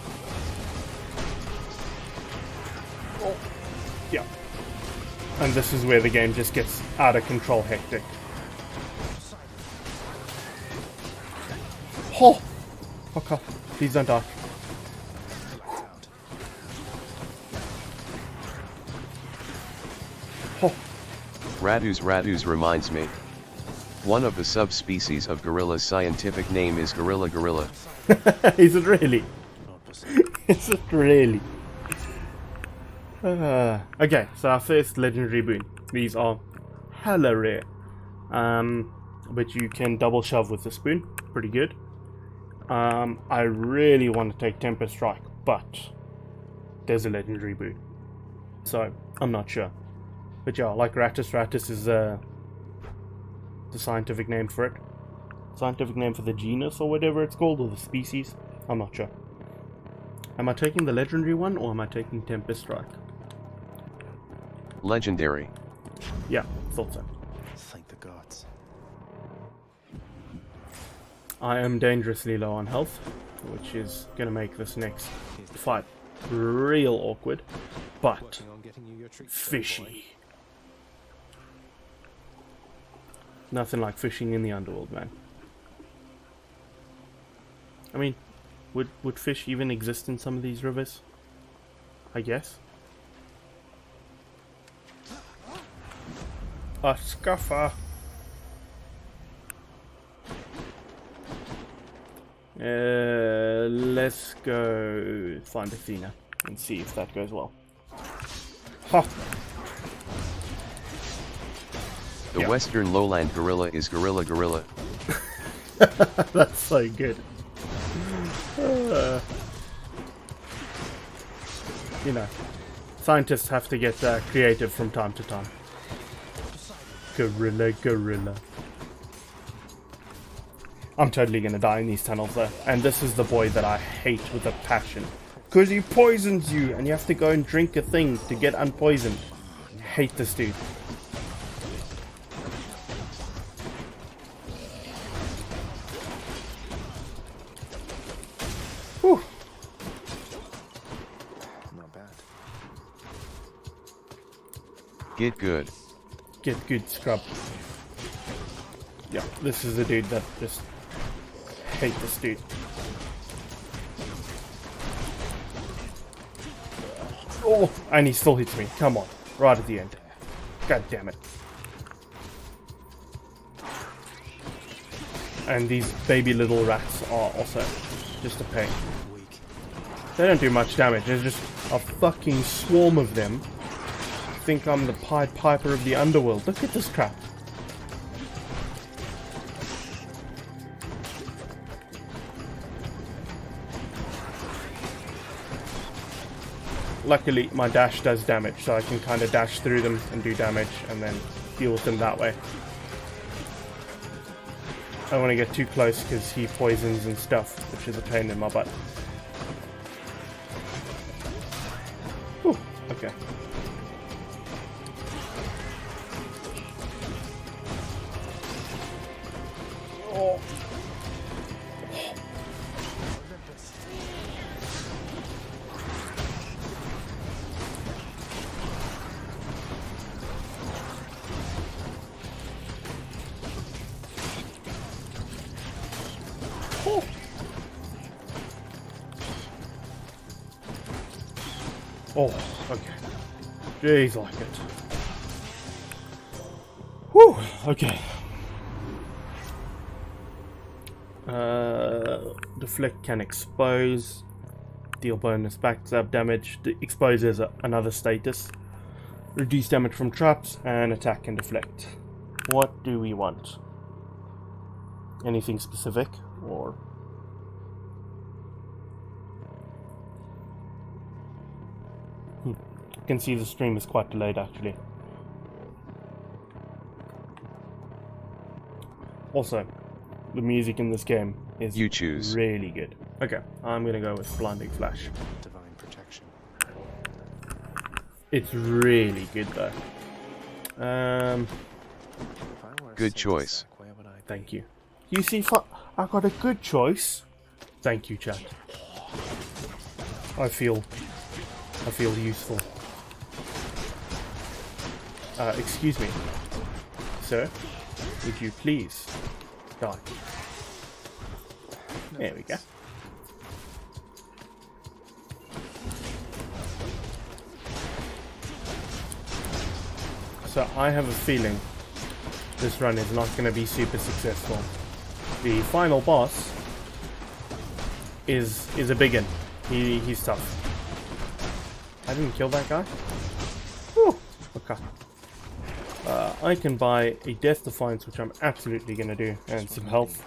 Oh. Yeah. And this is where the game just gets out of control hectic. Oh! Okay. Please don't die. Oh. Radus reminds me. One of the subspecies of gorilla's scientific name is gorilla. Is it really? Is it really? Okay, so our first legendary boon. These are hella rare. But you can double shove with the spoon. Pretty good. I really want to take Temper Strike, but there's a legendary boon. So, I'm not sure. But yeah, like Ratus is the scientific name for it. Scientific name for the genus or whatever it's called, or the species. I'm not sure. Am I taking the legendary one or am I taking Tempest Strike? Legendary. Yeah, thought so. Thank the gods. I am dangerously low on health, which is gonna make this next fight real awkward, but Working on getting you your treats, fishy. Nothing like fishing in the underworld, man. I mean, would fish even exist in some of these rivers? I guess. A scuffer. Let's go find Athena and see if that goes well. Ha! The western lowland gorilla is gorilla. That's so good. You know, scientists have to get creative from time to time. Gorilla. I'm totally gonna die in these tunnels though. And this is the boy that I hate with a passion. Because he poisons you and you have to go and drink a thing to get unpoisoned. Hate this dude. Whew. Not bad. Get good. Get good, scrub. Yeah, this is a dude that just hate this dude. Oh, and he still hits me. Come on, right at the end. God damn it. And these baby little rats are also just a pain. They don't do much damage. There's just a fucking swarm of them. I think I'm the Pied Piper of the underworld. Look at this crap. Luckily, my dash does damage, so I can kind of dash through them and do damage, and then deal with them that way. I don't want to get too close because he poisons and stuff, which is a pain in my butt. Whew, okay. Oh. Oh. Oh, okay. Jeez, like it. Whew, okay. Deflect can expose, deal bonus backstab damage. The expose is another status. Reduce damage from traps, and attack and deflect. What do we want? Anything specific, or? You can see the stream is quite delayed actually. Also, the music in this game is You choose. really good. Okay, I'm gonna go with Blinding Flash. Divine protection. It's really good though. If I were a Good saint choice. sack, where would I be? Thank you. You see, I got a good choice. Thank you, chat. I feel useful. Excuse me, sir. Would you please die? There we go. So I have a feeling this run is not going to be super successful. The final boss is a big one. He's tough. I didn't kill that guy. Whew. Okay. I can buy a Death Defiance, which I'm absolutely going to do, and some health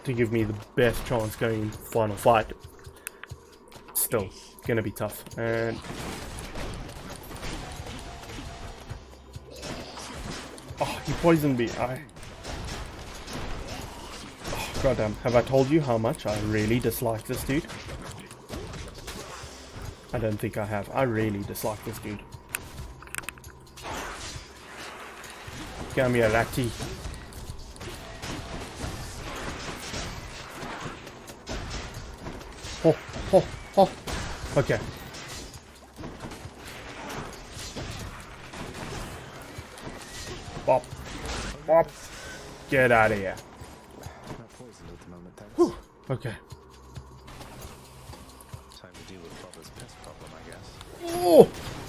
to give me the best chance going into the final fight. Still, going to be tough. And oh, he poisoned me. Oh, goddamn. Have I told you how much I really dislike this dude? I don't think I have. I really dislike this dude. Come here, Ratty. Oh, oh, oh. Okay. Bop. Bop. Get out of here. Not poisoned at the moment, thanks. Whew. Okay. Time to deal with Father's pest problem, I guess. Oh!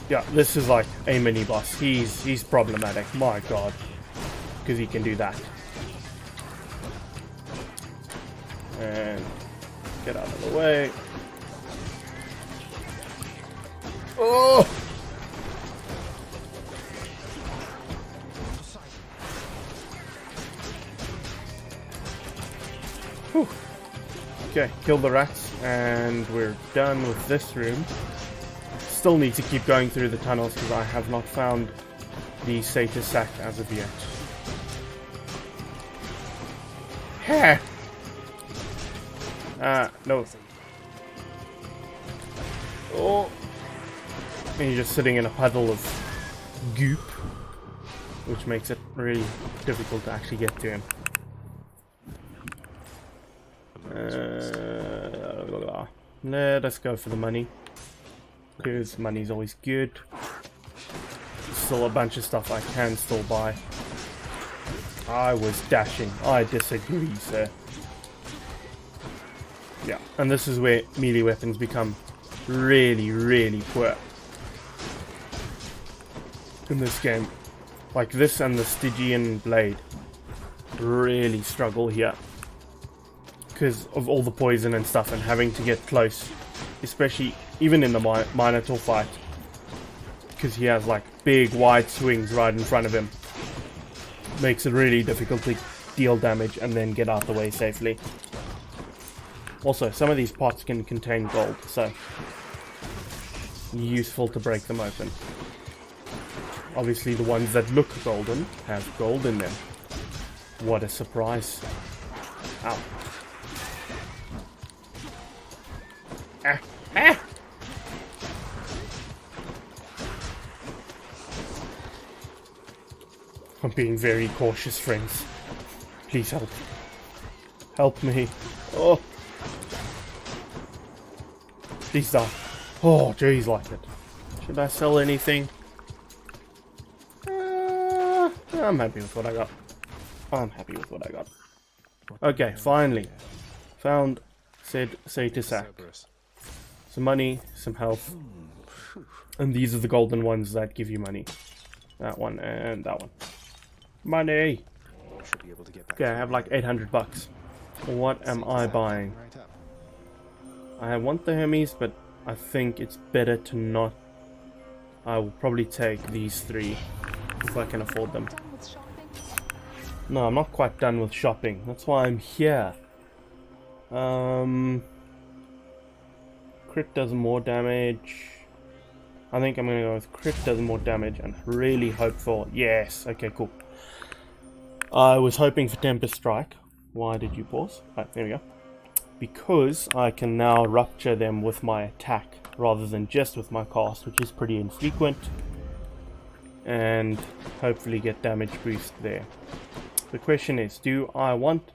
Yeah, this is like a mini boss. He's problematic. My god. Because he can do that. And get out of the way. Oh! Whew. Okay, kill the rats, and we're done with this room. Still need to keep going through the tunnels because I have not found the Satyr sack as of yet. Heh! No. Oh! And he's just sitting in a puddle of goop, which makes it really difficult to actually get to him. Let us go for the money, because money's always good. Still a bunch of stuff I can still buy. I was dashing. I disagree, sir. Yeah, and this is where melee weapons become really, really poor in this game. Like this and the Stygian blade really struggle here because of all the poison and stuff and having to get close, especially even in the Minotaur fight, because he has like big wide swings right in front of him. Makes it really difficult to deal damage and then get out the way safely. Also, some of these pots can contain gold, so useful to break them open. Obviously the ones that look golden have gold in them. What a surprise. Ow. Ah, ah. I'm being very cautious, friends. Please help. Help me. Oh. Please die. Oh, jeez, like it. Should I sell anything? I'm happy with what I got. I'm happy with what I got. Okay, finally. Found said Satyr sack. Some money, some health. And these are the golden ones that give you money. That one and that one. Money! Should be able to get back Okay, I have like 800 bucks. What am I buying? Right up. I want the Hermes, but I think it's better to not. I will probably take these three if I can afford them. Done with shopping? No, I'm not quite done with shopping. That's why I'm here. Crit does more damage. I think I'm gonna go with crit does more damage and really hope for yes. Okay, cool. I was hoping for Tempest Strike. Why did you pause? Right, there we go. Because I can now rupture them with my attack rather than just with my cast, which is pretty infrequent. And hopefully get damage boost there. The question is, do I want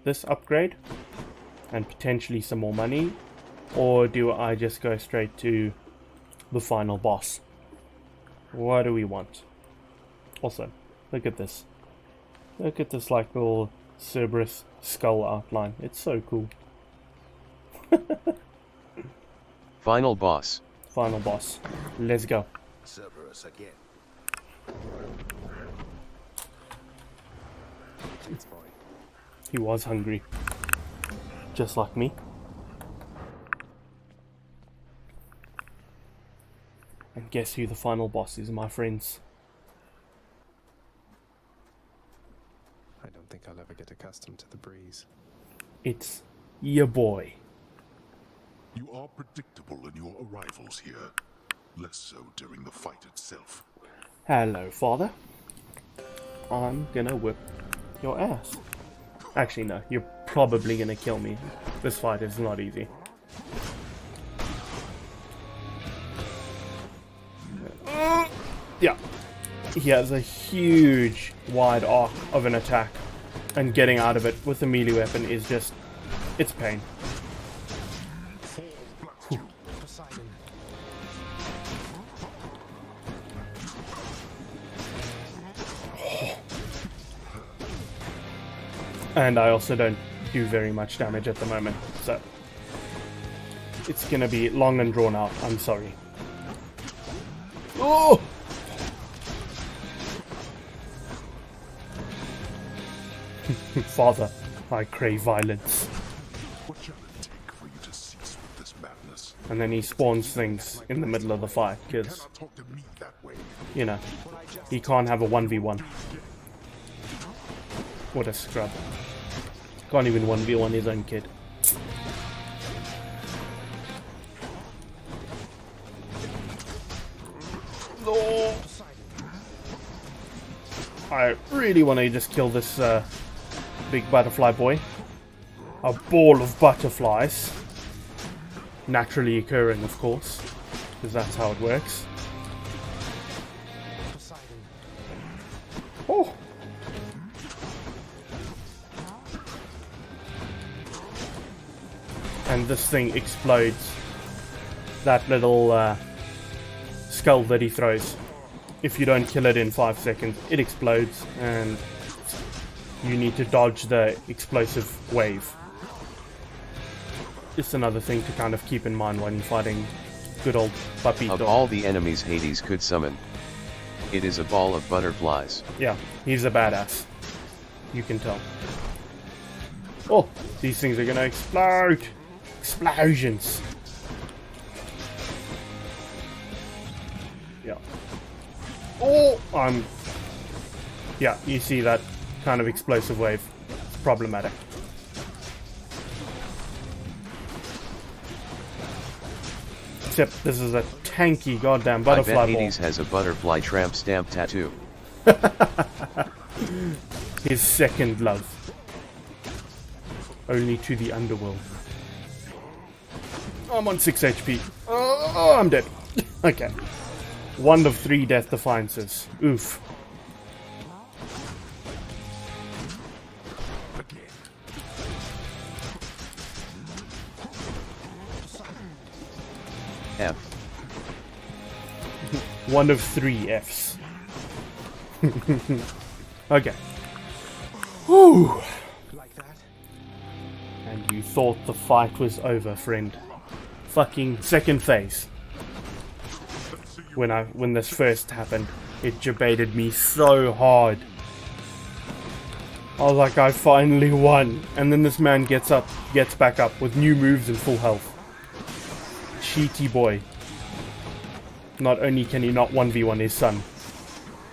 this upgrade and potentially some more money, or do I just go straight to the final boss? What do we want? Also, look at this. Look at this like little Cerberus skull outline. It's so cool. Final boss. Final boss. Let's go. Cerberus again. Thanks, boy. He was hungry. Just like me. And guess who the final boss is, my friends? I don't think I'll ever get accustomed to the breeze. It's your boy. You are predictable in your arrivals here. Less so during the fight itself. Hello, father. I'm gonna whip your ass. Actually, no. You're probably gonna kill me. This fight is not easy. Yeah. He has a huge wide arc of an attack. And getting out of it with a melee weapon is just... it's pain. And I also don't do very much damage at the moment, so it's gonna be long and drawn out. I'm sorry. Oh! Father, I crave violence. What shall it take for you to cease with this madness? And then he spawns things in the middle of the fight, because, Cannot talk to me that way. you know, he can't have a 1v1. What a scrub. Can't even 1v1 his own kid. No. I really want to just kill this big butterfly boy. A ball of butterflies. Naturally occurring, of course, because that's how it works. Oh! And this thing explodes. That little skull that he throws. If you don't kill it in 5 seconds, it explodes and you need to dodge the explosive wave. Just another thing to kind of keep in mind when fighting good old puppy Of dog. all the enemies Hades could summon, it is a ball of butterflies. Yeah, he's a badass. You can tell. Oh, these things are gonna explode! Explosions! Yeah. Oh, yeah, you see that kind of explosive wave. It's problematic. Except this is a tanky goddamn I butterfly bet ball. Hades has a butterfly tramp stamp tattoo. His second love. Only to the underworld. I'm on 6 HP. Oh, I'm dead. Okay. 1 of 3 death defiances. Oof. F. 1 of 3 Fs. Okay. Whew. Like that? And you thought the fight was over, friend. Fucking second phase. When this first happened, it debated me so hard. I was like, I finally won. And then this man gets back up with new moves and full health. Cheaty boy. Not only can he not 1v1 his son,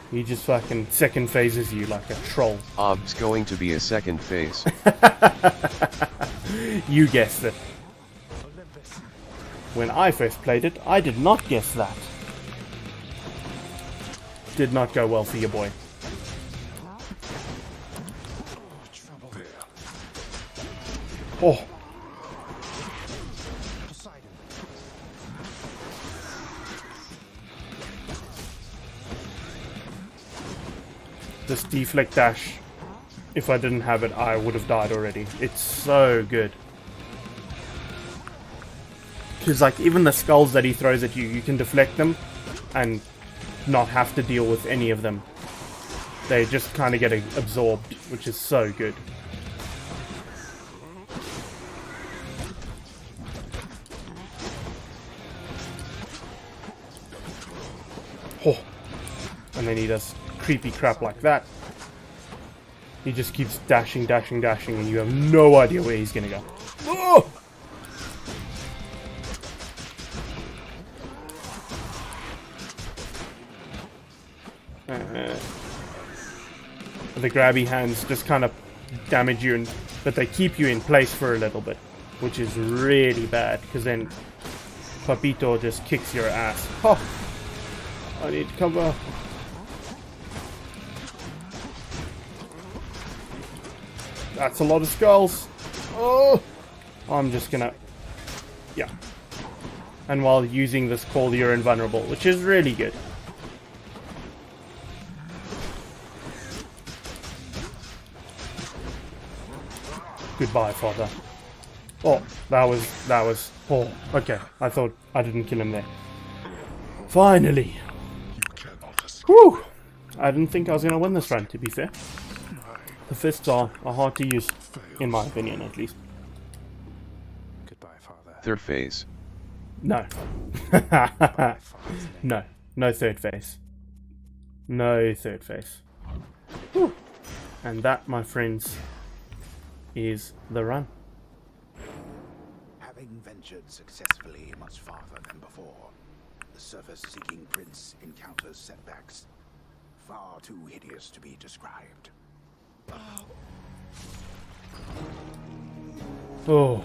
he just fucking second phases you like a troll. Ob's going to be a second phase. You guessed it. When I first played it, I did not guess that. Did not go well for your boy. Oh. This deflect dash, if I didn't have it, I would have died already. It's so good. Because like even the skulls that he throws at you, you can deflect them and not have to deal with any of them. They just kind of get absorbed, which is so good. Oh. And then he does creepy crap like that. He just keeps dashing, dashing, dashing, and you have no idea where he's gonna go. Oh! The grabby hands just kind of damage you, but they keep you in place for a little bit, which is really bad, because then Papito just kicks your ass. Oh! I need cover. That's a lot of skulls. Oh! I'm just gonna... Yeah. And while using this call, you're invulnerable, which is really good. Goodbye, father. Oh, that was... Oh, okay. I thought I didn't kill him there. Finally! Whew! I didn't think I was going to win this run, to be fair. The fists are hard to use, in my opinion, at least. Goodbye, father. Third phase. No. No. No third phase. No third phase. Whew. And that, my friends, is the run. Having ventured successfully much farther than before, the surface-seeking prince encounters setbacks far too hideous to be described. Oh.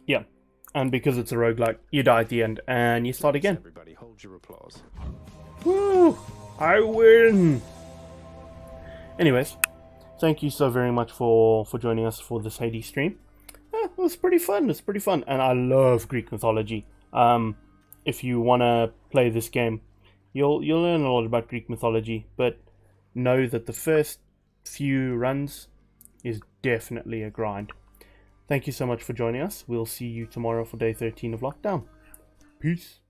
Yeah. And because it's a roguelike, you die at the end and you start again. Everybody hold your applause. Woo! I win! Anyways, thank you so very much for joining us for this Hades stream. It was pretty fun. It's pretty fun. And I love Greek mythology. If you want to play this game, you'll learn a lot about Greek mythology, but know that the first few runs is definitely a grind. Thank you so much for joining us. We'll see you tomorrow for day 13 of lockdown. Peace.